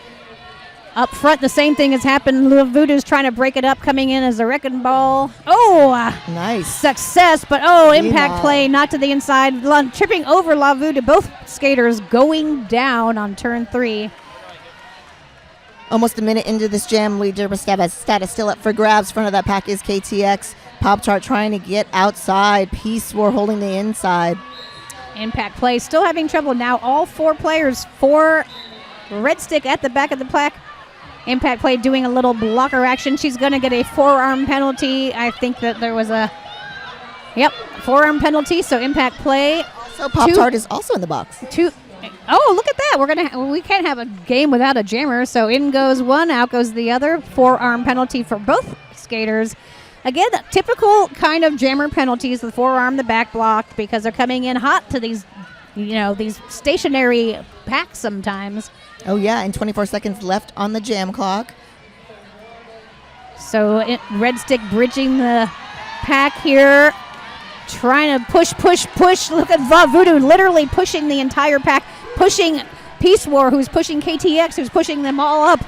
A: Up front, the same thing has happened. La Voodoo's trying to break it up, coming in as a wrecking ball.
B: Nice.
A: Success, but Impact Play knocked to the inside, tripping over La Voodoo. Both skaters going down on turn 3.
B: Almost a minute into this jam, lead status still up for grabs. Front of that pack is KTX. Pop-Tart trying to get outside. Peace War holding the inside.
A: Impact Play still having trouble now. All 4 players for Red Stick at the back of the pack. Impact Play doing a little blocker action. She's going to get a forearm penalty. I think that there was a forearm penalty. So Impact Play.
B: So Pop-Tart is also in the box.
A: Look at that. We can't have a game without a jammer. So in goes one, out goes the other. Forearm penalty for both skaters. Again, typical kind of jammer penalties, the forearm, the back block, because they're coming in hot to these, these stationary packs sometimes.
B: Oh, yeah, and 24 seconds left on the jam clock.
A: So Red Stick bridging the pack here, trying to push. Look at Voodoo literally pushing the entire pack, pushing Peace War, who's pushing KTX, who's pushing them all up.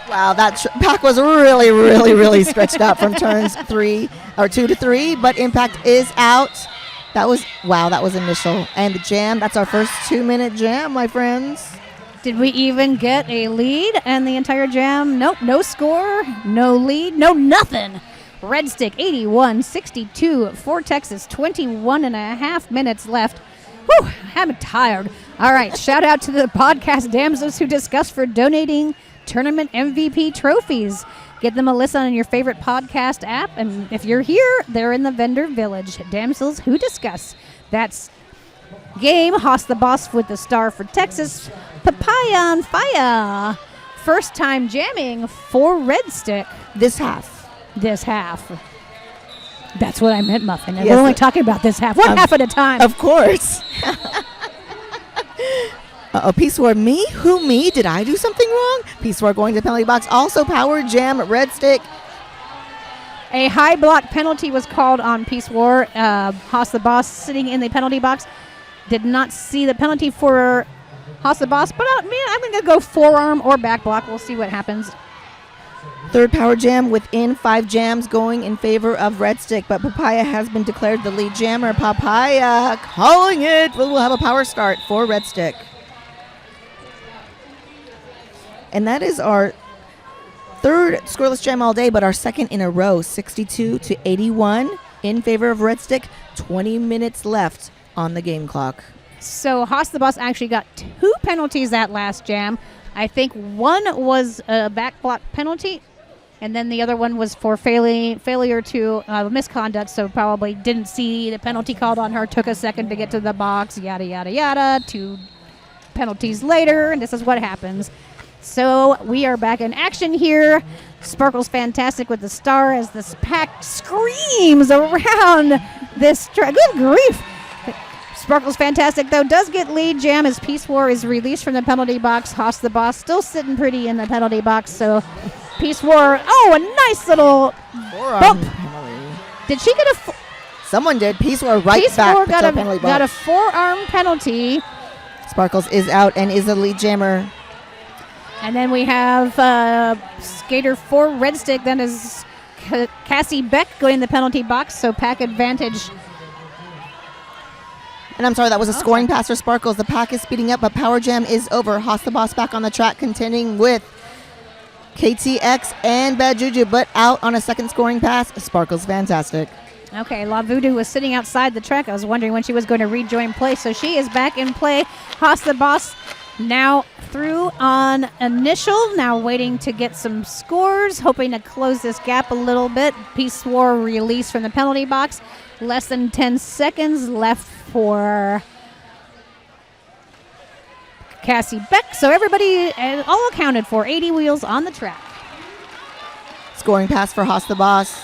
B: Wow, that pack was really, really, really stretched out from turns 2 to 3, but Impact is out. That was initial. And the jam, that's our first 2-minute jam, my friends.
A: Did we even get a lead and the entire jam? Nope, no score, no lead, no nothing. Red Stick 81-62 for Texas, 21 and a half minutes left. Whew, I'm tired. All right, shout out to the podcast damsels who discussed for donating tournament MVP trophies. Get them a listen on your favorite podcast app, and if you're here, they're in the vendor village. Damsels who discuss. That's game. Haas the Boss with the star for Texas. Papaya on fire. First time jamming for Red Stick.
B: This half.
A: That's what I meant, Muffin.
B: Yes,
A: we're only talking about this half. One half at a time.
B: Of course. Peace War, me? Who, me? Did I do something wrong? Peace War going to the penalty box. Also power jam, Red Stick.
A: A high block penalty was called on Peace War. Haas the Boss sitting in the penalty box. Did not see the penalty for Haas the Boss, but I'm going to go forearm or back block. We'll see what happens.
B: Third power jam within 5 jams going in favor of Red Stick, but Papaya has been declared the lead jammer. Papaya calling it. We'll have a power start for Red Stick. And that is our third scoreless jam all day, but our second in a row, 62-81 in favor of Red Stick. 20 minutes left on the game clock.
A: So Haas the Boss actually got 2 penalties that last jam. I think one was a back block penalty, and then the other one was for failure to misconduct, so probably didn't see the penalty called on her, took a second to get to the box, yada, yada, yada. 2 penalties later, and this is what happens. So we are back in action here. Sparkle's fantastic with the star as this pack screams around this track. Good grief. Sparkle's fantastic, though, does get lead jam as Peace War is released from the penalty box. Haas the Boss still sitting pretty in the penalty box, so Peace War, a nice little bump.
B: Penalty.
A: Did she get a...
B: Someone did. Peace War right
A: Peace
B: back
A: War
B: to the penalty box.
A: got a forearm penalty.
B: Sparkles is out and is a lead jammer.
A: And then we have skater for Red Stick. Then is Cassie Beck going in the penalty box, so pack advantage.
B: And I'm sorry, that was a scoring pass for Sparkles. The pack is speeding up, but Power Jam is over. Haas the Boss back on the track, contending with KTX and Bad Juju, but out on a second scoring pass. Sparkles fantastic.
A: Okay, La Voodoo was sitting outside the track. I was wondering when she was going to rejoin play, so she is back in play. Haas the Boss now through on initial, now waiting to get some scores, hoping to close this gap a little bit. Peace War release from the penalty box. Less than 10 seconds left for Cassie Beck. So everybody all accounted for. 80 wheels on the track.
B: Scoring pass for Haas the Boss.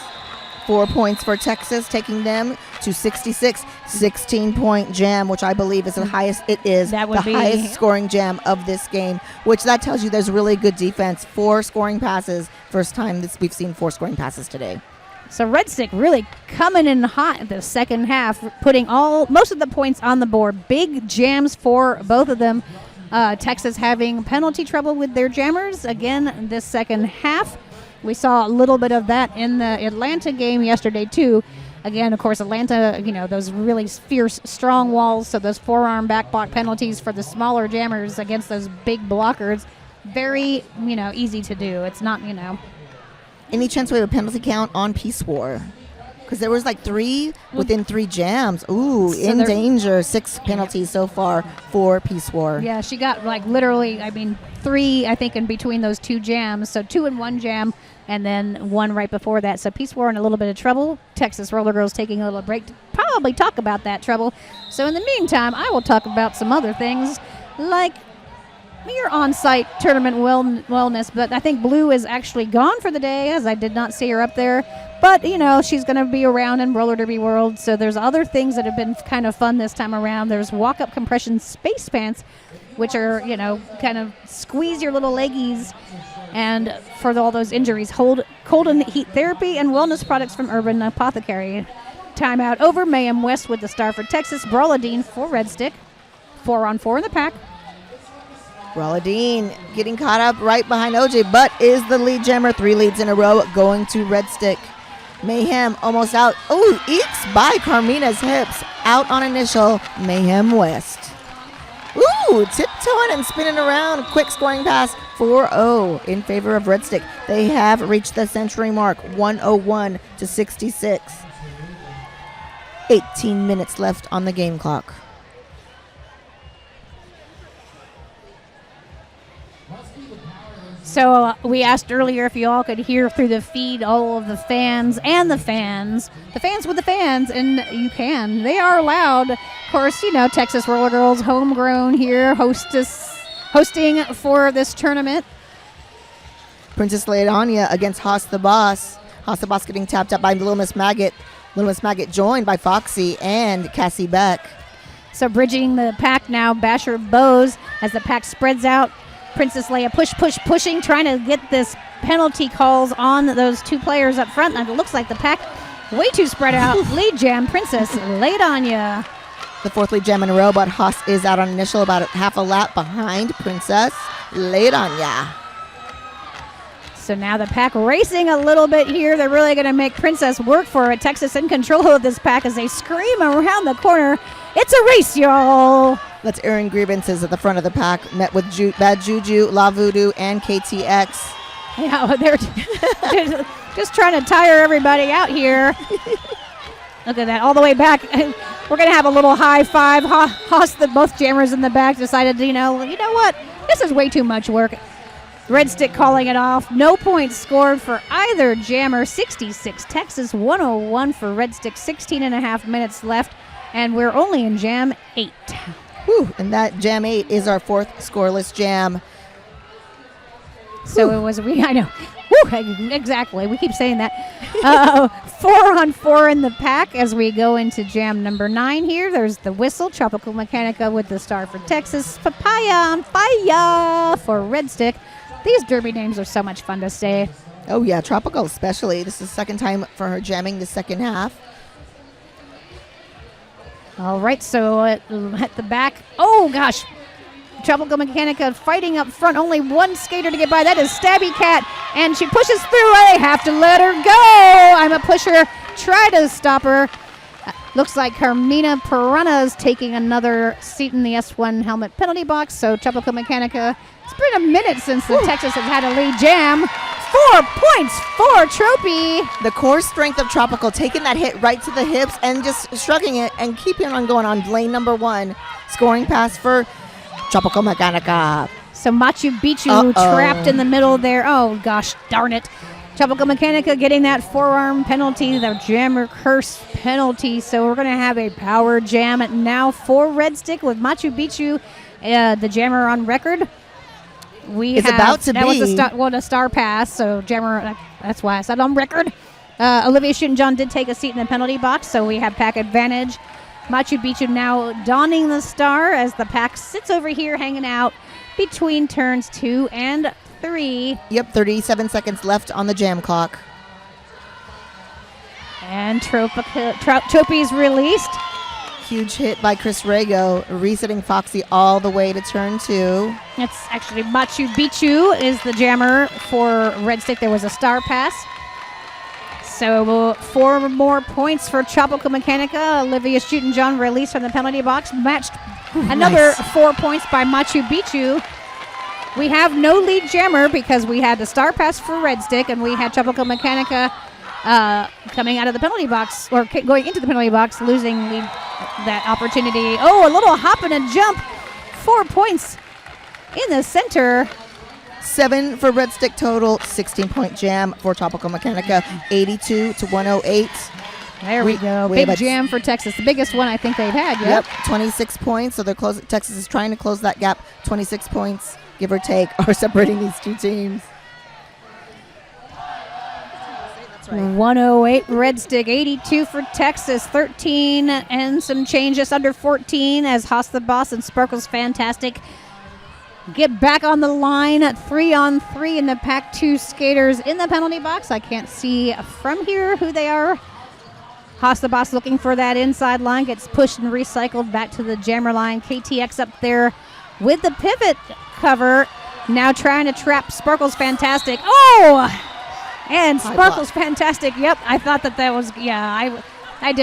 B: 4 points for Texas, taking them to 66. 16-point jam, which I believe is the highest it is.
A: That would
B: the
A: be
B: highest scoring jam of this game, which that tells you there's really good defense. 4 scoring passes. First time we've seen 4 scoring passes today.
A: So Red Stick really coming in hot in the second half, putting most of the points on the board. Big jams for both of them. Texas having penalty trouble with their jammers again this second half. We saw a little bit of that in the Atlanta game yesterday too. Again, of course, Atlanta, those really fierce, strong walls. So those forearm back block penalties for the smaller jammers against those big blockers, very, easy to do. It's not,
B: Any chance we have a penalty count on Peace War? Because there was 3 within 3 jams. Ooh,
A: So
B: in danger. 6 penalties so far for Peace War.
A: Yeah, she got literally, 3, I think, in between those 2 jams. So 2 in 1 jam and then 1 right before that. So Peace War in a little bit of trouble. Texas Roller Girls taking a little break to probably talk about that trouble. So in the meantime, I will talk about some other things like your on-site tournament wellness, but I think Blue is actually gone for the day, as I did not see her up there. But, she's going to be around in roller derby world, so there's other things that have been kind of fun this time around. There's walk-up compression space pants, which are, kind of squeeze your little leggies, and for all those injuries, hold cold and heat therapy and wellness products from Urban Apothecary. Timeout over. Mayhem West with the star for Texas. Brawladine for Red Stick. 4-on-4 in the pack.
B: Brawladine getting caught up right behind OJ, but is the lead jammer. 3 leads in a row going to Red Stick. Mayhem almost out. Oh, ekes by Carmina's hips. Out on initial. Mayhem West. Ooh, tiptoeing and spinning around. Quick scoring pass. 4-0 in favor of Red Stick. They have reached the century mark. 101-66. 18 minutes left on the game clock.
A: So we asked earlier if you all could hear through the feed all of the fans with the fans, and you can. They are loud. Of course, Texas Roller Girls homegrown here, hosting for this tournament.
B: Princess Leidania against Haas the Boss. Haas the Boss getting tapped up by Little Miss Maggot. Little Miss Maggot joined by Foxy and Cassie Beck.
A: So bridging the pack now, Basher Bose as the pack spreads out. Princess Leia pushing, trying to get this penalty calls on those 2 players up front. And it looks like the pack way too spread out. Lead jam, Princess Leidania.
B: The 4th lead jam in a row, but Haas is out on initial, about half a lap behind Princess Leidania.
A: So now the pack racing a little bit here. They're really going to make Princess work for it. Texas in control of this pack as they scream around the corner. It's a race, y'all.
B: That's airing grievances at the front of the pack. Met with Bad Juju, La Voodoo, and KTX.
A: Yeah, they're just trying to tire everybody out here. Look at that, all the way back. We're going to have a little high five. Haas, both jammers in the back, decided, you know what? This is way too much work. Red Stick calling it off. No points scored for either jammer. 66 Texas, 101 for Red Stick. 16 and a half minutes left, and we're only in jam 8.
B: Whew, and that jam 8 is our 4th scoreless jam.
A: So it was, I know. Woo, exactly. We keep saying that. 4-on-4 in the pack as we go into jam number 9 here. There's the Whistle, Tropical Mechanica with the star for Texas. Papaya on Fire for Red Stick. These derby names are so much fun to say.
B: Oh, yeah, Tropical especially. This is the second time for her jamming the second half.
A: All right, so at the back. Oh, gosh. Tropical Mechanica fighting up front. Only one skater to get by. That is Stabby Cat. And she pushes through. They have to let her go. I'm a pusher. Try to stop her. Looks like Carmina Piranha is taking another seat in the S1 helmet penalty box. So Tropical Mechanica, it's been a minute since the Texas has had a lead jam. 4 points for Tropy.
B: The core strength of Tropical, taking that hit right to the hips and just shrugging it and keeping on going on lane number 1. Scoring pass for Tropical Mechanica.
A: So Machu Picchu trapped in the middle there. Oh, gosh, darn it. Tropical Mechanica getting that forearm penalty, the jammer curse penalty. So we're going to have a power jam now for Red Stick with Machu Picchu, the jammer on record.
B: It's about to
A: be. That was the star pass, so jammer, that's why I said on record. Olivia Shootin' did take a seat in the penalty box, so we have pack advantage. Machu Picchu now donning the star as the pack sits over here hanging out between turns 2 and 3.
B: Yep, 37 seconds left on the jam clock.
A: And Tropy's released.
B: Huge hit by Chris Rago, resetting Foxy all the way to turn 2.
A: It's actually Machu Picchu is the jammer for Red Stick. There was a star pass. So 4 more points for Tropical Mechanica. Olivia Shootin' released from the penalty box. Matched another 4 points by Machu Picchu. We have no lead jammer because we had the star pass for Red Stick and we had Tropical Mechanica coming out of the penalty box or going into the penalty box, losing that opportunity. Oh, a little hop and a jump. 4 points in the center.
B: 7 for Red Stick total, 16-point jam for Tropical Mechanica, 82 to 108.
A: There we go. Big jam for Texas, the biggest one I think they've had.
B: Yep, 26 points. So they're Texas is trying to close that gap. 26 points, give or take, are separating these two teams.
A: That's right. 108 Red Stick, 82 for Texas, 13 and some change, just under 14 as Haas the Boss and Sparkles Fantastic get back on the line. 3-on-3 in the pack. 2 skaters in the penalty box. I can't see from here who they are. Haas the Boss looking for that inside line. Gets pushed and recycled back to the jammer line. KTX up there with the pivot cover. Now trying to trap Sparkles Fantastic. Oh! And Sparkles Fantastic. Yep, I thought that was, yeah, I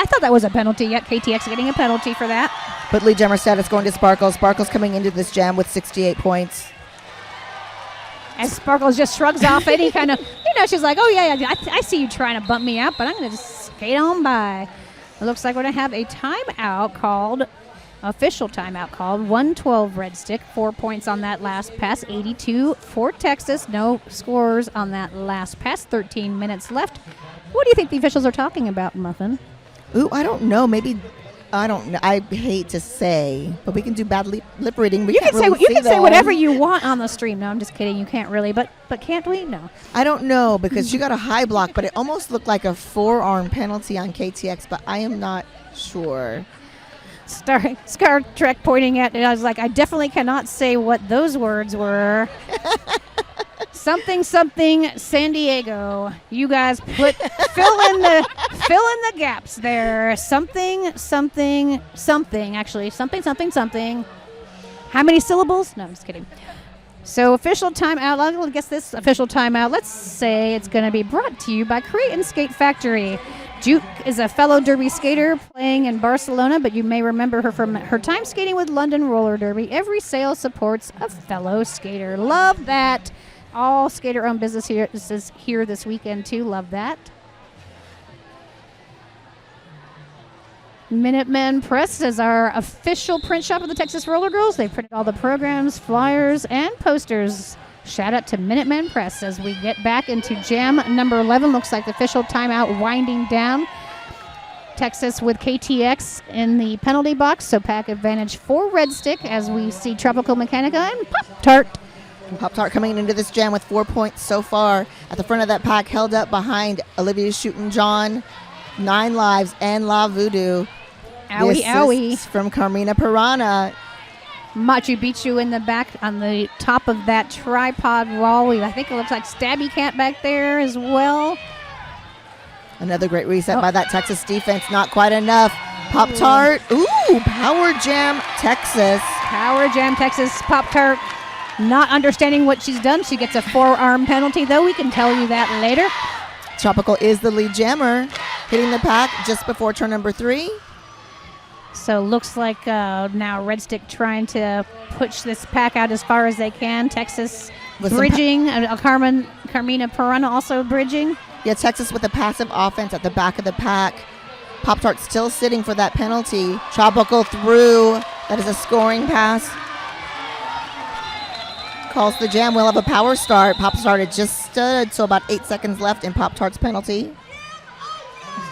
A: thought that was a penalty. Yet KTX getting a penalty for that.
B: But lead jammer status going to Sparkles. Sparkles coming into this jam with 68 points.
A: And Sparkles just shrugs off any kind of, she's like, oh, yeah, I see you trying to bump me up, but I'm going to just skate on by. It looks like we're going to have a timeout called, official timeout called. 112 Red Stick, 4 points on that last pass, 82 for Texas. No scores on that last pass, 13 minutes left. What do you think the officials are talking about, Muffin?
B: Ooh, I don't know. Maybe, I don't know. I hate to say, but we can do bad lip reading.
A: You can say whatever you want on the stream. No, I'm just kidding. You can't really, but can't we? No.
B: I don't know because she got a high block, but it almost looked like a forearm penalty on KTX, but I am not sure.
A: Star Trek pointing at it. I was like, I definitely cannot say what those words were. Something San Diego. You guys fill in the gaps there. Something. Actually, something. How many syllables? No, I'm just kidding. So official timeout. I'll guess this official timeout. Let's say it's going to be brought to you by Crate and Skate Factory. Juke is a fellow derby skater playing in Barcelona, but you may remember her from her time skating with London Roller Derby. Every sale supports a fellow skater. Love that. All skater-owned businesses here this weekend, too. Love that. Minutemen Press is our official print shop of the Texas Roller Girls. They printed all the programs, flyers, and posters. Shout out to Minutemen Press as we get back into jam number 11. Looks like the official timeout winding down. Texas with KTX in the penalty box, so pack advantage for Red Stick as we see Tropical Mechanica and Pop-Tart.
B: Pop-Tart coming into this jam with 4 points so far. At the front of that pack, held up behind Olivia Shootin' John, 9 Lives, and La Voodoo.
A: Owie, owie.
B: From Carmina Piranha.
A: Machu Picchu in the back on the top of that tripod wall. I think it looks like Stabby Cat back there as well.
B: Another great reset by that Texas defense. Not quite enough. Pop-Tart. Ooh, Power Jam Texas.
A: Power Jam Texas. Pop-Tart not understanding what she's done. She gets a forearm penalty, though. We can tell you that later.
B: Tropical is the lead jammer, hitting the pack just before turn number 3.
A: So looks like now Red Stick trying to push this pack out as far as they can. Texas with bridging. Carmina Piranha also bridging.
B: Yeah, Texas with a passive offense at the back of the pack. Pop-Tart still sitting for that penalty. Tropical through. That is a scoring pass. Calls the jam. We'll have a power start. Pop-Tart had just stood, so about 8 seconds left in Pop-Tart's penalty.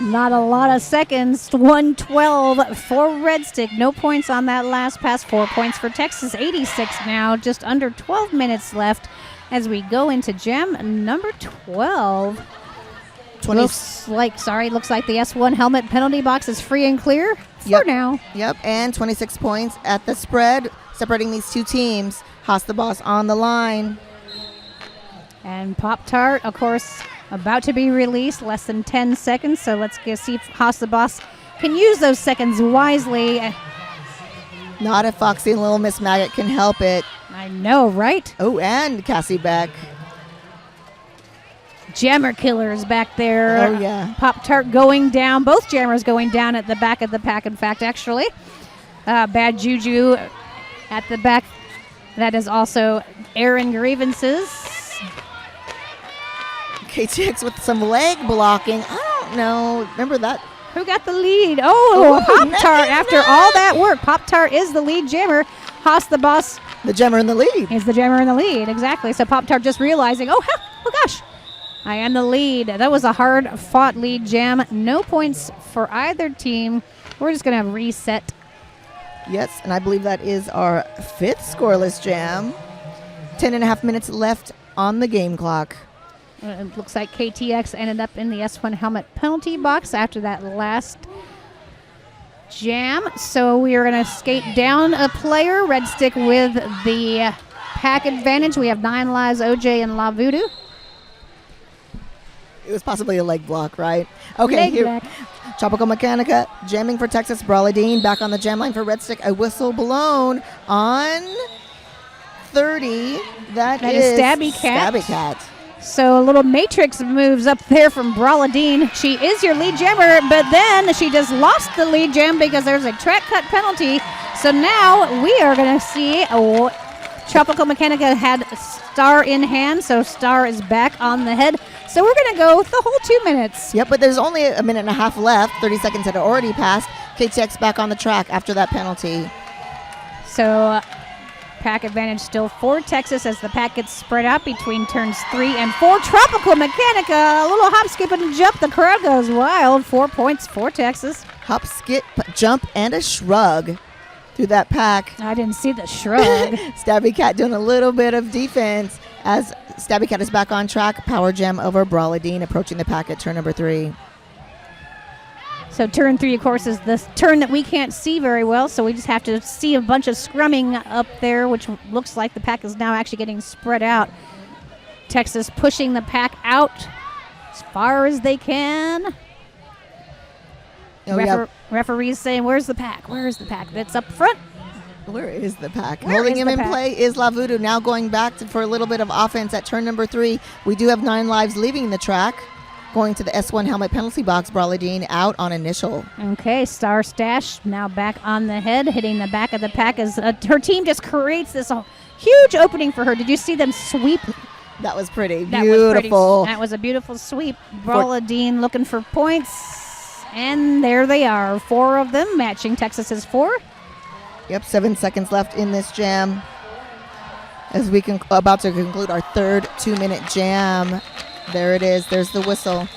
A: Not a lot of seconds. 112 for Red Stick. No points on that last pass. 4 points for Texas. 86 now. Just under 12 minutes left as we go into jam number 12. Looks like the S1 helmet penalty box is free and clear for now.
B: Yep, and 26 points at the spread, separating these two teams. Haas the Boss on the line.
A: And Pop-Tart, of course, about to be released, less than 10 seconds. So let's go see if Haas the Boss can use those seconds wisely.
B: Not if Foxy and Little Miss Maggot can help it.
A: I know, right?
B: Oh, and Cassie Beck.
A: Jammer Killers back there.
B: Oh, yeah.
A: Pop-Tart going down. Both jammers going down at the back of the pack, in fact, actually. Bad Juju at the back. That is also Aaron Grievances.
B: KTX with some leg blocking. I don't know. Remember that?
A: Who got the lead? Oh, Pop-Tart. After all that work, Pop-Tart is the lead jammer. Haas the Boss.
B: The jammer in the lead.
A: Is the jammer in the lead, exactly. So Pop-Tart just realizing, oh gosh, I am the lead. That was a hard-fought lead jam. No points for either team. We're just going to reset.
B: Yes, and I believe that is our 5th scoreless jam. 10.5 minutes left on the game clock.
A: It looks like KTX ended up in the S1 helmet penalty box after that last jam. So we are going to skate down a player. Red Stick with the pack advantage. We have 9 Lives, OJ, and La Voodoo.
B: It was possibly a leg block, right? Okay, here. Tropical Mechanica jamming for Texas. Brawladine back on the jam line for Red Stick. A whistle blown on 30. That is
A: Stabby Cat.
B: Stabby Cat.
A: So a little matrix moves up there from Brawladine. She is your lead jammer, but then she just lost the lead jam because there's a track cut penalty. So now we are going to see Tropical Mechanica had Star in hand, so Star is back on the head. So we're going to go the whole 2 minutes.
B: Yep, but there's only a minute and a half left. 30 seconds had already passed. KTX back on the track after that penalty.
A: So pack advantage still for Texas as the pack gets spread out between turns 3 and 4. Tropical Mechanica, a little hop, skip, and jump. The crowd goes wild. 4 points for Texas.
B: Hop, skip, jump, and a shrug through that pack.
A: I didn't see the shrug.
B: Stabby Cat doing a little bit of defense as Stabby Cat is back on track. Power jam over Brawladine, approaching the pack at turn number 3.
A: So turn 3, of course, is the turn that we can't see very well, so we just have to see a bunch of scrumming up there, which looks like the pack is now actually getting spread out. Texas pushing the pack out as far as they can.
B: Oh,
A: Referees saying, where's the pack? Where's the pack? That's up front.
B: Where is the pack?
A: Where
B: Holding
A: is
B: him
A: the
B: in
A: pack?
B: play is La Voodoo. Now going back for a little bit of offense at turn number 3. We do have 9 lives leaving the track. Going to the S1 helmet penalty box. Brawley Dean out on initial.
A: Okay, Star Stash now back on the head, hitting the back of the pack as her team just creates this huge opening for her. Did you see them sweep?
B: That was pretty.
A: That
B: Beautiful.
A: That was a beautiful sweep. Brawley Dean looking for points, and there they are. 4 of them matching Texas's 4.
B: Yep, 7 seconds left in this jam. As we can about to conclude our third 2-minute jam. There it is. There's the whistle.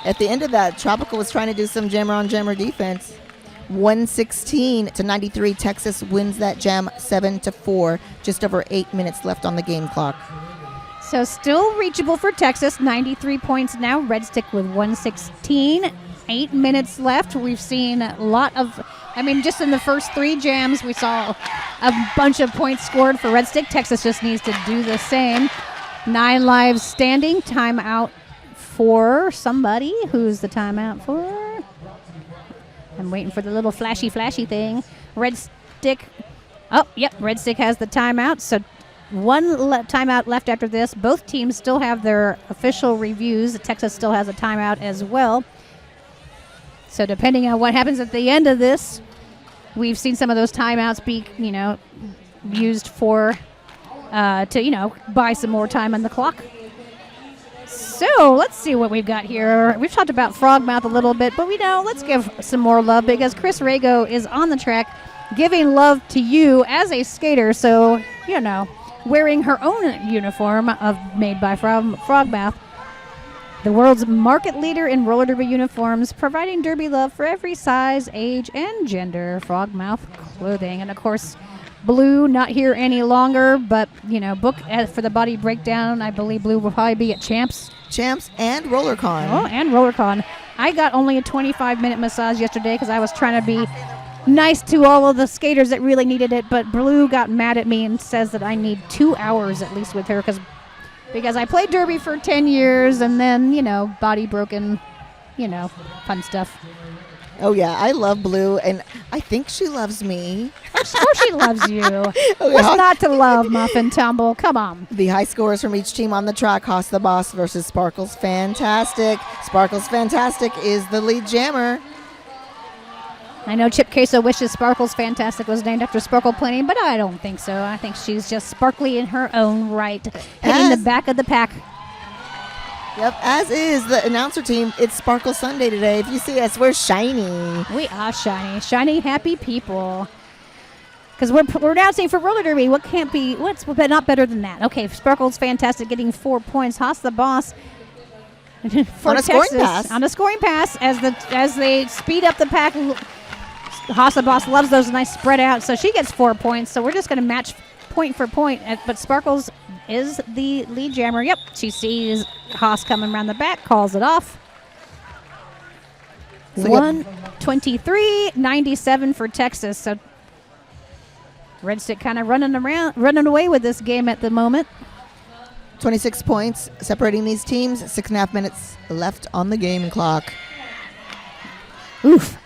B: At the end of that, Tropical was trying to do some jammer on jammer defense. 116-93. Texas wins that jam 7-4. Just over 8 minutes left on the game clock.
A: So still reachable for Texas. 93 points now. Red Stick with 116. 8 minutes left. We've seen a lot of, just in the first 3 jams, we saw a bunch of points scored for Red Stick. Texas just needs to do the same. 9 lives standing. Timeout for somebody. Who's the timeout for? I'm waiting for the little flashy thing. Red Stick. Oh, yep. Red Stick has the timeout. So 1 timeout left after this. Both teams still have their official reviews. Texas still has a timeout as well. So depending on what happens at the end of this, we've seen some of those timeouts be, used for to buy some more time on the clock. So let's see what we've got here. We've talked about Frogmouth a little bit, but let's give some more love because Chris Rago is on the track giving love to you as a skater. So, wearing her own uniform made by Frogmouth. The world's market leader in roller derby uniforms, providing derby love for every size, age, and gender. Frogmouth clothing. And, of course, Blue not here any longer, but, book for the body breakdown. I believe Blue will probably be at Champs
B: and RollerCon.
A: Oh, and RollerCon. I got only a 25-minute massage yesterday because I was trying to be nice to all of the skaters that really needed it, but Blue got mad at me and says that I need 2 hours at least with her because I played derby for 10 years and then, body broken, fun stuff.
B: Oh, yeah, I love Blue, and I think she loves me.
A: Of course she loves you. What's not to love, Muffin Tumble? Come on.
B: The high scores from each team on the track. Haas the Boss versus Sparkles Fantastic. Sparkles Fantastic is the lead jammer.
A: I know Chip Queso wishes Sparkles Fantastic was named after Sparkle Plenty, but I don't think so. I think she's just sparkly in her own right, hitting the back of the pack.
B: Yep, as is the announcer team. It's Sparkle Sunday today. If you see us, we're shiny.
A: We are shiny. Shiny, happy people. Because we're announcing for roller derby. What's not better than that? Okay, Sparkle's Fantastic getting 4 points. Haas the Boss for
B: on a
A: Texas,
B: scoring pass.
A: On a scoring pass as they speed up the pack. Haas the Boss loves those nice spread out, so she gets 4 points. So we're just going to match point for point. But Sparkles is the lead jammer. Yep, she sees Haas coming around the back, calls it off. So 123-97 for Texas. So Red Stick kind of running away with this game at the moment.
B: 26 points separating these teams. 6.5 minutes left on the game clock.
A: Oof.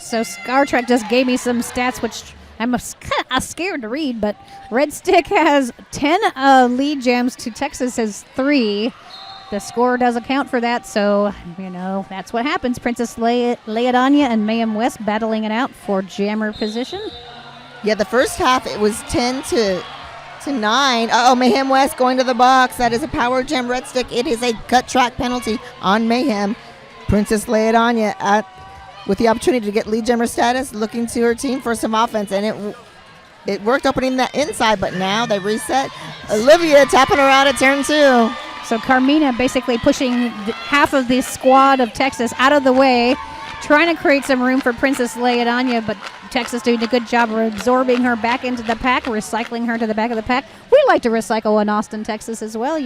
A: So Star Trek just gave me some stats, which I'm kind of scared to read, but Red Stick has 10 lead jams to Texas has 3. The score does account for that, so, that's what happens. Princess Leodonia and Mayhem West battling it out for jammer position.
B: Yeah, the first half, it was 10 to 9. Mayhem West going to the box. That is a power jam Red Stick. It is a cut track penalty on Mayhem. Princess Leodonia with the opportunity to get lead jammer status, looking to her team for some offense, and it worked opening that inside, but now they reset. Olivia tapping her out at turn 2.
A: So Carmina basically pushing half of the squad of Texas out of the way, trying to create some room for Princess Leodonia, but Texas doing a good job of absorbing her back into the pack, recycling her to the back of the pack. We like to recycle in Austin, Texas as well,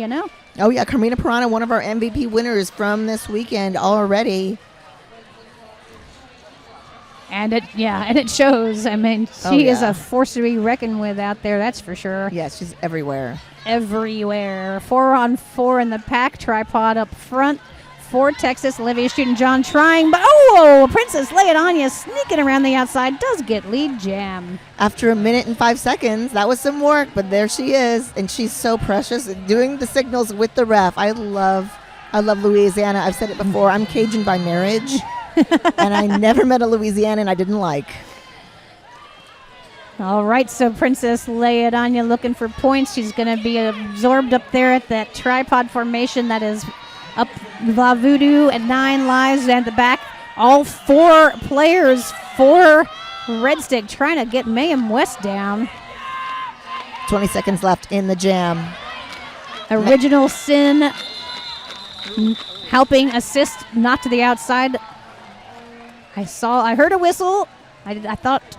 B: Oh, yeah, Carmina Piranha, one of our MVP winners from this weekend already.
A: And it shows. She is a force to be reckoned with out there, that's for sure.
B: Yes, she's everywhere.
A: Everywhere. 4-on-4 in the pack, tripod up front for Texas. Olivia Shooting John trying, but Oh, Princess Lay It On You sneaking around the outside does get lead jam.
B: After 1 minute and 5 seconds, that was some work, but there she is, and she's so precious doing the signals with the ref. I love Louisiana. I've said it before. I'm Cajun by marriage, and I never met a Louisianan I didn't like.
A: All right, so Princess Lay It On You looking for points. She's going to be absorbed up there at that tripod formation that is up La Voodoo at 9 lives at the back. All 4 players for Red Stick trying to get Mayhem West down.
B: 20 seconds left in the jam.
A: Original Sin helping assist, not to the outside. I heard a whistle. I thought,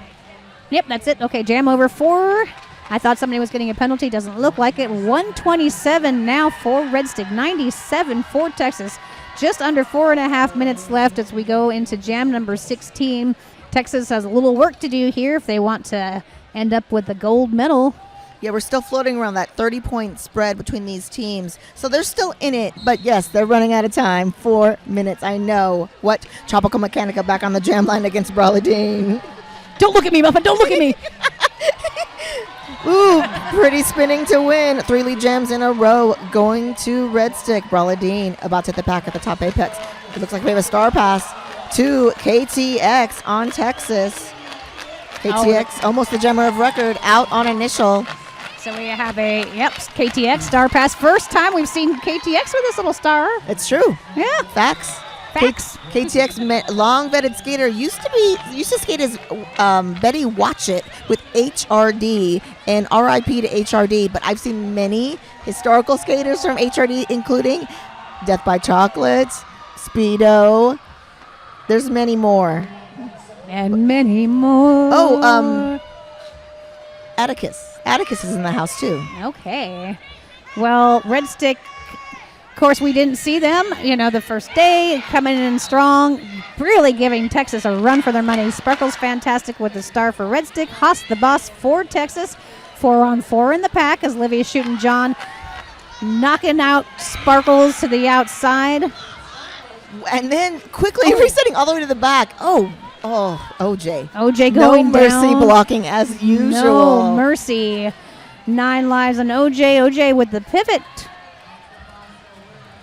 A: yep, that's it. Okay, jam over 4. I thought somebody was getting a penalty. Doesn't look like it. 127 now for Red Stick, 97 for Texas. Just under 4.5 minutes left as we go into jam number 16. Texas has a little work to do here if they want to end up with the gold medal.
B: Yeah, we're still floating around that 30-point spread between these teams. So they're still in it, but yes, they're running out of time. 4 minutes, I know. What? Tropical Mechanica back on the jam line against Brawladine.
A: Don't look at me, Muffin. Don't look at me.
B: Ooh, pretty spinning to win. 3 lead jams in a row going to Red Stick. Brawladine about to hit the pack at the top apex. It looks like we have a star pass to KTX on Texas. KTX, almost the jammer of record, out on initial.
A: So we have KTX star pass. First time we've seen KTX with this little star.
B: It's true.
A: Yeah.
B: Facts. KTX, long vetted skater, used to skate as Betty Watchett with HRD, and RIP to HRD. But I've seen many historical skaters from HRD, including Death by Chocolate, Speedo. There's many more.
A: And many more.
B: Oh, Atticus. Atticus is in the house too.
A: Okay. Well, Red Stick, of course, we didn't see them, the first day, coming in strong, really giving Texas a run for their money. Sparkle's fantastic with the star for Red Stick. Haas the boss for Texas. 4-on-4 in the pack as Livia Shootin' John knocking out Sparkles to the outside.
B: And then quickly resetting all the way to the back. Oh, OJ.
A: OJ going
B: down. No mercy
A: down.
B: Blocking as usual.
A: No mercy. 9 lives on OJ. OJ with the pivot.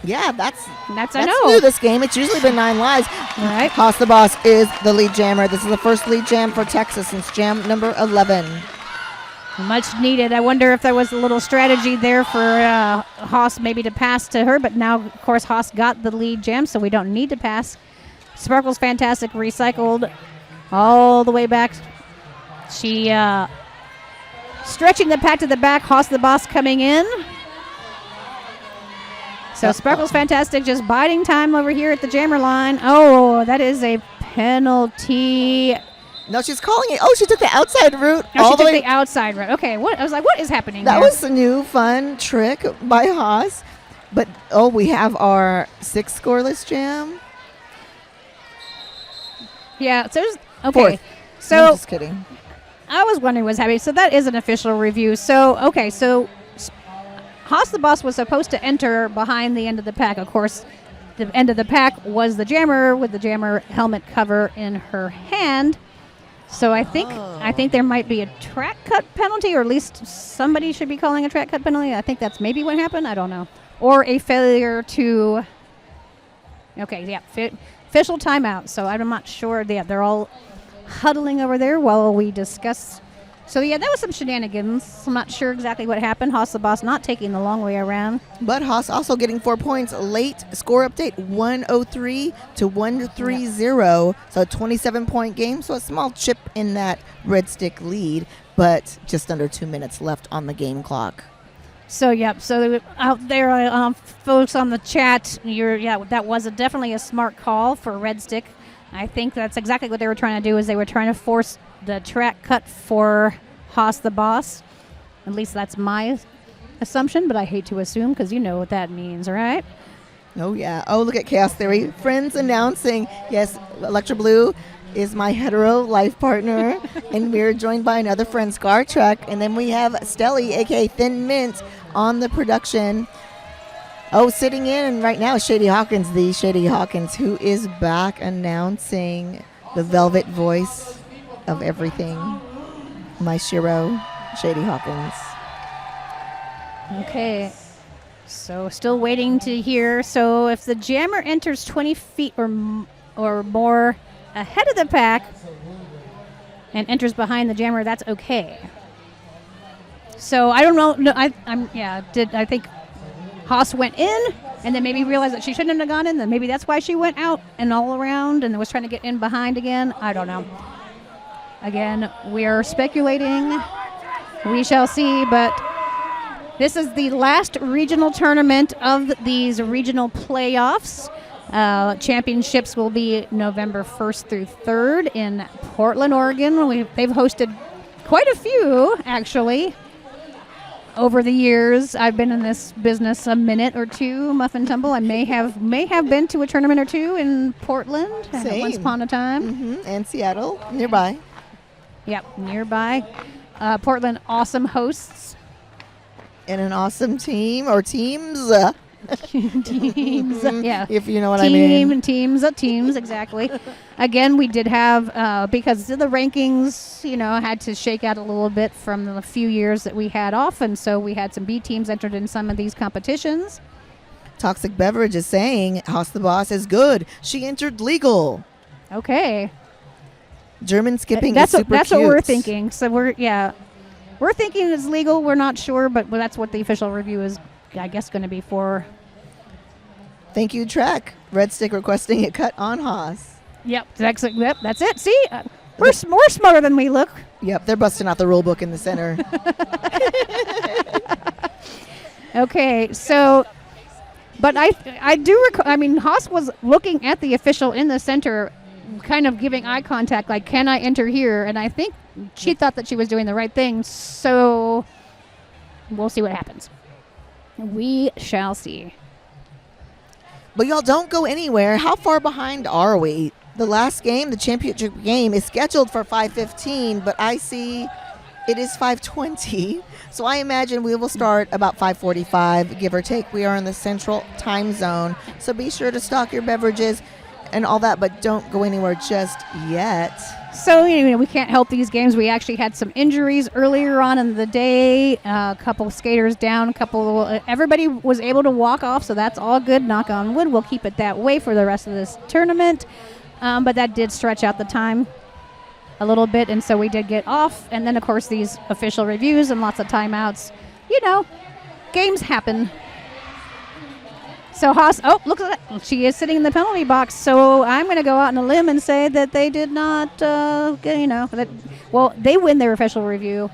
B: Yeah, that's
A: I know.
B: new this game. It's usually been 9 lives.
A: All right.
B: Haas the boss is the lead jammer. This is the first lead jam for Texas since jam number 11.
A: Much needed. I wonder if there was a little strategy there for Haas maybe to pass to her, but now, of course, Haas got the lead jam, so we don't need to pass. Sparkle's fantastic, recycled all the way back. She stretching the pack to the back. Haas the boss coming in. So Sparkle's fantastic, just biding time over here at the jammer line. Oh, that is a penalty.
B: No, she's calling it. Oh, she took the outside route.
A: No, she took the outside route. Okay, I was like, what is happening
B: That
A: here?
B: was a new fun trick by Haas. But, we have our 6 scoreless jam.
A: Yeah, so okay.
B: Fourth.
A: So
B: No, just kidding.
A: I was wondering what's happening. So that is an official review. So Haas the boss was supposed to enter behind the end of the pack. Of course, the end of the pack was the jammer with the jammer helmet cover in her hand. So I think there might be a track cut penalty, or at least somebody should be calling a track cut penalty. I think that's maybe what happened. I don't know. Or a failure to. Okay, yeah, official timeout. So I'm not sure. Yeah, they're all huddling over there while we discuss. So yeah, that was some shenanigans. I'm not sure exactly what happened. Haas the boss not taking the long way around.
B: But Haas also getting 4 points. Late score update, 103 to 130. So a 27-point game. So a small chip in that Red Stick lead, but just under 2 minutes left on the game clock.
A: So so out there, folks on the chat, that was definitely a smart call for Red Stick. I think that's exactly what they were trying to do. Is they were trying to force the track cut for Haas the boss. At least that's my assumption, but I hate to assume because you know what that means, right?
B: Oh, yeah. Oh, look at Chaos Theory. Friends announcing, yes, Electra Blue is my hetero life partner, and we're joined by another friend, Scar Trek, and then we have Stelly, a.k.a. Thin Mint, on the production. Oh, sitting in right now, Shady Hawkins, the Shady Hawkins, who is back announcing the velvet voice of everything. My Shiro, Shady Hawkins.
A: Okay. So still waiting to hear. So if the jammer enters 20 feet or more ahead of the pack and enters behind the jammer, that's okay. So I don't know. No, I think Haas went in and then maybe realized that she shouldn't have gone in. Then maybe that's why she went out and all around and was trying to get in behind again. I don't know. Again, we are speculating. We shall see, but this is the last regional tournament of these regional playoffs. Championships will be November 1st through 3rd in Portland, Oregon. They've hosted quite a few, actually, over the years. I've been in this business a minute or two, Muff and Tumble. I may have been to a tournament or two in Portland once upon a time.
B: Mm-hmm. And Seattle, nearby.
A: Yep, nearby. Portland, awesome hosts.
B: And an awesome team or teams.
A: Teams, yeah.
B: If you know what I mean.
A: Teams, exactly. Again, we did have, because the rankings, had to shake out a little bit from the few years that we had off, and so we had some B teams entered in some of these competitions.
B: Toxic Beverage is saying, House the Boss is good. She entered legal.
A: Okay.
B: German skipping is super
A: That's
B: cute.
A: what we're thinking. So we're thinking it's legal. We're not sure, but that's what the official review is, I guess, going to be for.
B: Thank you, Trek. Red Stick requesting a cut on Haas.
A: Yep, that's it. See, we're more smarter than we look.
B: Yep, they're busting out the rule book in the center.
A: Okay, so, but I do recall. I mean, Haas was looking at the official in the center, kind of giving eye contact, like, "Can I enter here?" And I think she thought that she was doing the right thing. So we'll see what happens. We shall see.
B: But y'all don't go anywhere. How far behind are we? The last game, the championship game, is scheduled for 5:15, but I see it is 5:20. So I imagine we will start about 5:45, give or take. We are in the central time zone. So be sure to stock your beverages and all that, but don't go anywhere just yet.
A: So, we can't help these games. We actually had some injuries earlier on in the day. A couple skaters down, everybody was able to walk off, so that's all good. Knock on wood. We'll keep it that way for the rest of this tournament. But that did stretch out the time a little bit, and so we did get off. And then, of course, these official reviews and lots of timeouts. Games happen. So Haas, look at that. She is sitting in the penalty box. So I'm going to go out on a limb and say that they did not, they win their official review.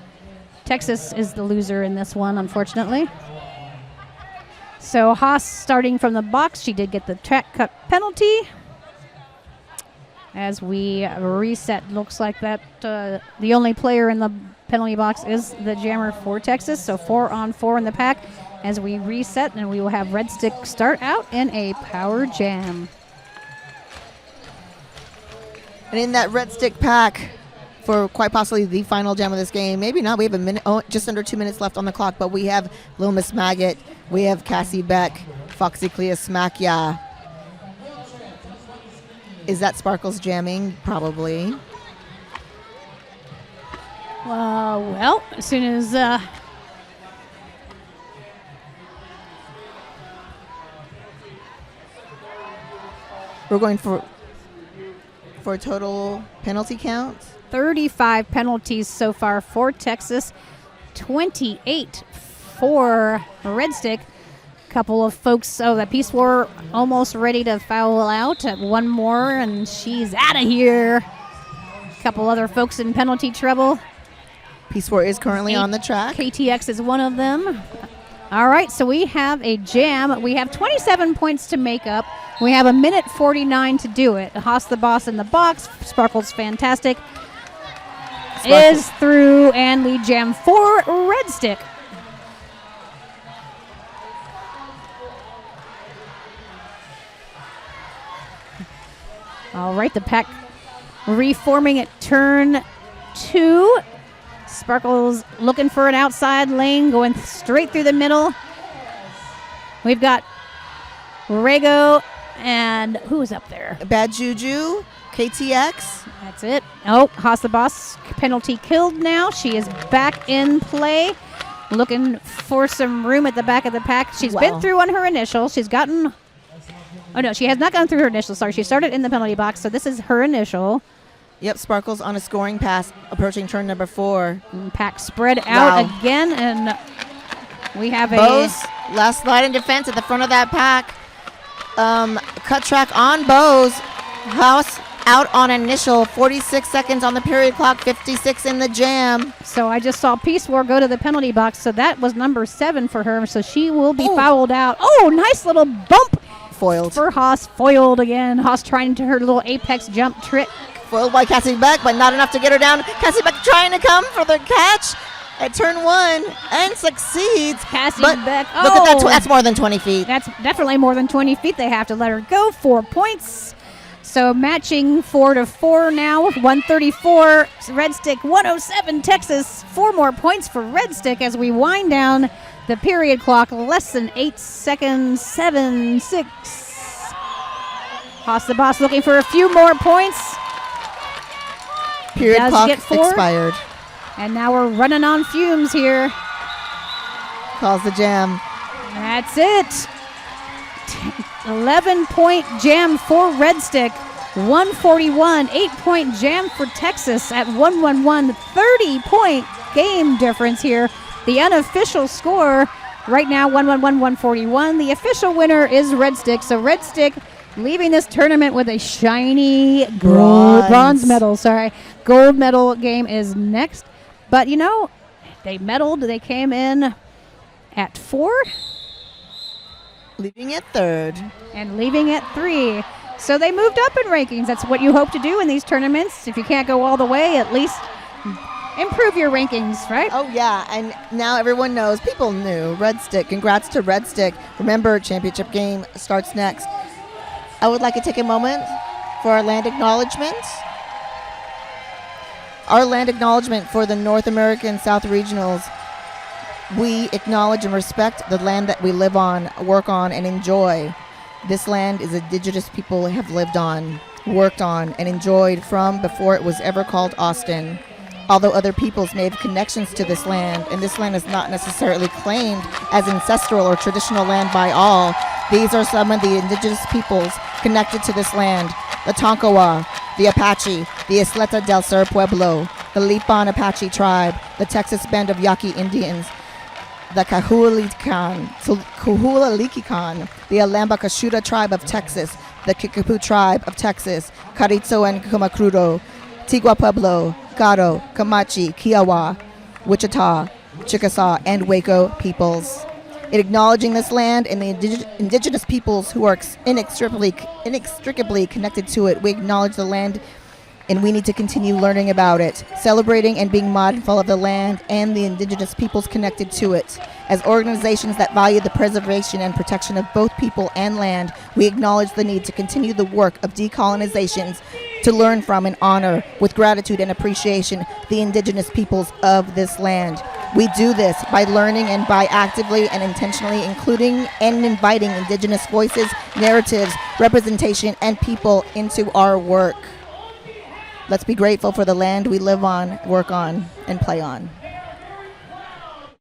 A: Texas is the loser in this one, unfortunately. So Haas starting from the box. She did get the track cut penalty. As we reset, looks like that the only player in the penalty box is the jammer for Texas. So 4-on-4 in the pack. As we reset, and we will have Red Stick start out in a power jam.
B: And in that Red Stick pack, for quite possibly the final jam of this game, maybe not, we have a minute, just under 2 minutes left on the clock, but we have Lil Miss Maggot, we have Cassie Beck, Foxy Clea Smack Ya. Is that Sparkles jamming? Probably.
A: Well, as soon as...
B: We're going for a total penalty count.
A: 35 penalties so far for Texas, 28 for Red Stick. Couple of folks, that Peace War almost ready to foul out. One more, and she's out of here. Couple other folks in penalty trouble.
B: Peace War is currently on the track.
A: KTX is one of them. All right, so we have a jam. We have 27 points to make up. We have 1:49 to do it. Haas the Boss in the box. Sparkles Fantastic is through, and we jam for Red Stick. All right, the pack reforming at turn 2. Sparkles looking for an outside lane, going straight through the middle. We've got Rego, and who is up there?
B: Bad Juju, KTX.
A: That's it. Oh, Haas the Boss penalty killed now. She is back in play, looking for some room at the back of the pack. She's been through on her initial. She's gotten... Oh, no, she has not gone through her initial. Sorry, she started in the penalty box, so this is her initial.
B: Yep, Sparkles on a scoring pass, approaching turn number 4.
A: And pack spread out again, and we have
B: Bose, last slide in defense at the front of that pack. Cut track on Bose. House out on initial. 46 seconds on the period clock, 56 in the jam.
A: So I just saw Peace War go to the penalty box, so that was number 7 for her, so she will be fouled out. Oh, nice little bump.
B: Foiled.
A: For Haas, foiled again. Haas trying to her little apex jump trick.
B: Foiled by Cassie Beck, but not enough to get her down. Cassie Beck trying to come for the catch at turn 1 and succeeds.
A: Cassie Beck.
B: Look at that. That's more than 20 feet.
A: That's definitely more than 20 feet. They have to let her go. 4 points. So matching 4-4 now. 134. Red Stick 107 Texas. 4 more points for Red Stick as we wind down the period clock. Less than 8 seconds. 7, 6. Haas the Boss looking for a few more points.
B: Period clock expired.
A: And now we're running on fumes here.
B: Calls the jam.
A: That's it. 11-point jam for Red Stick. 141. 8-point jam for Texas at 111. 30-point game difference here. The unofficial score right now, 111-141. The official winner is Red Stick. So Red Stick leaving this tournament with a shiny bronze medal. Gold medal game is next. But, you know, they medaled. They came in at 4.
B: Leaving at 3rd.
A: And leaving at 3. So they moved up in rankings. That's what you hope to do in these tournaments. If you can't go all the way, at least improve your rankings, right?
B: Oh, yeah. And now everyone knows. People knew. Red Stick. Congrats to Red Stick. Remember, championship game starts next. I would like to take a moment for our land acknowledgement. Our land acknowledgement for the North American South Regionals. We acknowledge and respect the land that we live on, work on, and enjoy. This land is indigenous people have lived on, worked on, and enjoyed from before it was ever called Austin. Although other peoples may have connections to this land, and this land is not necessarily claimed as ancestral or traditional land by all, these are some of the indigenous peoples connected to this land. The Tonkawa, the Apache, the Isleta del Sur Pueblo, the Lipan Apache tribe, the Texas Band of Yaqui Indians, the Cahualican, the Alamba Cashuta tribe of Texas, the Kickapoo tribe of Texas, Carrizo and Kumacrudo, Tigua Pueblo, Gado, Camachi, Kiowa, Wichita, Chickasaw, and Waco peoples. In acknowledging this land and the indigenous peoples who are inextricably connected to it, we acknowledge the land, and we need to continue learning about it, celebrating and being mindful of the land and the indigenous peoples connected to it. As organizations that value the preservation and protection of both people and land, we acknowledge the need to continue the work of decolonization to learn from and honor with gratitude and appreciation the indigenous peoples of this land. We do this by learning and by actively and intentionally including and inviting indigenous voices, narratives, representation, and people into our work. Let's be grateful for the land we live on, work on, and play on.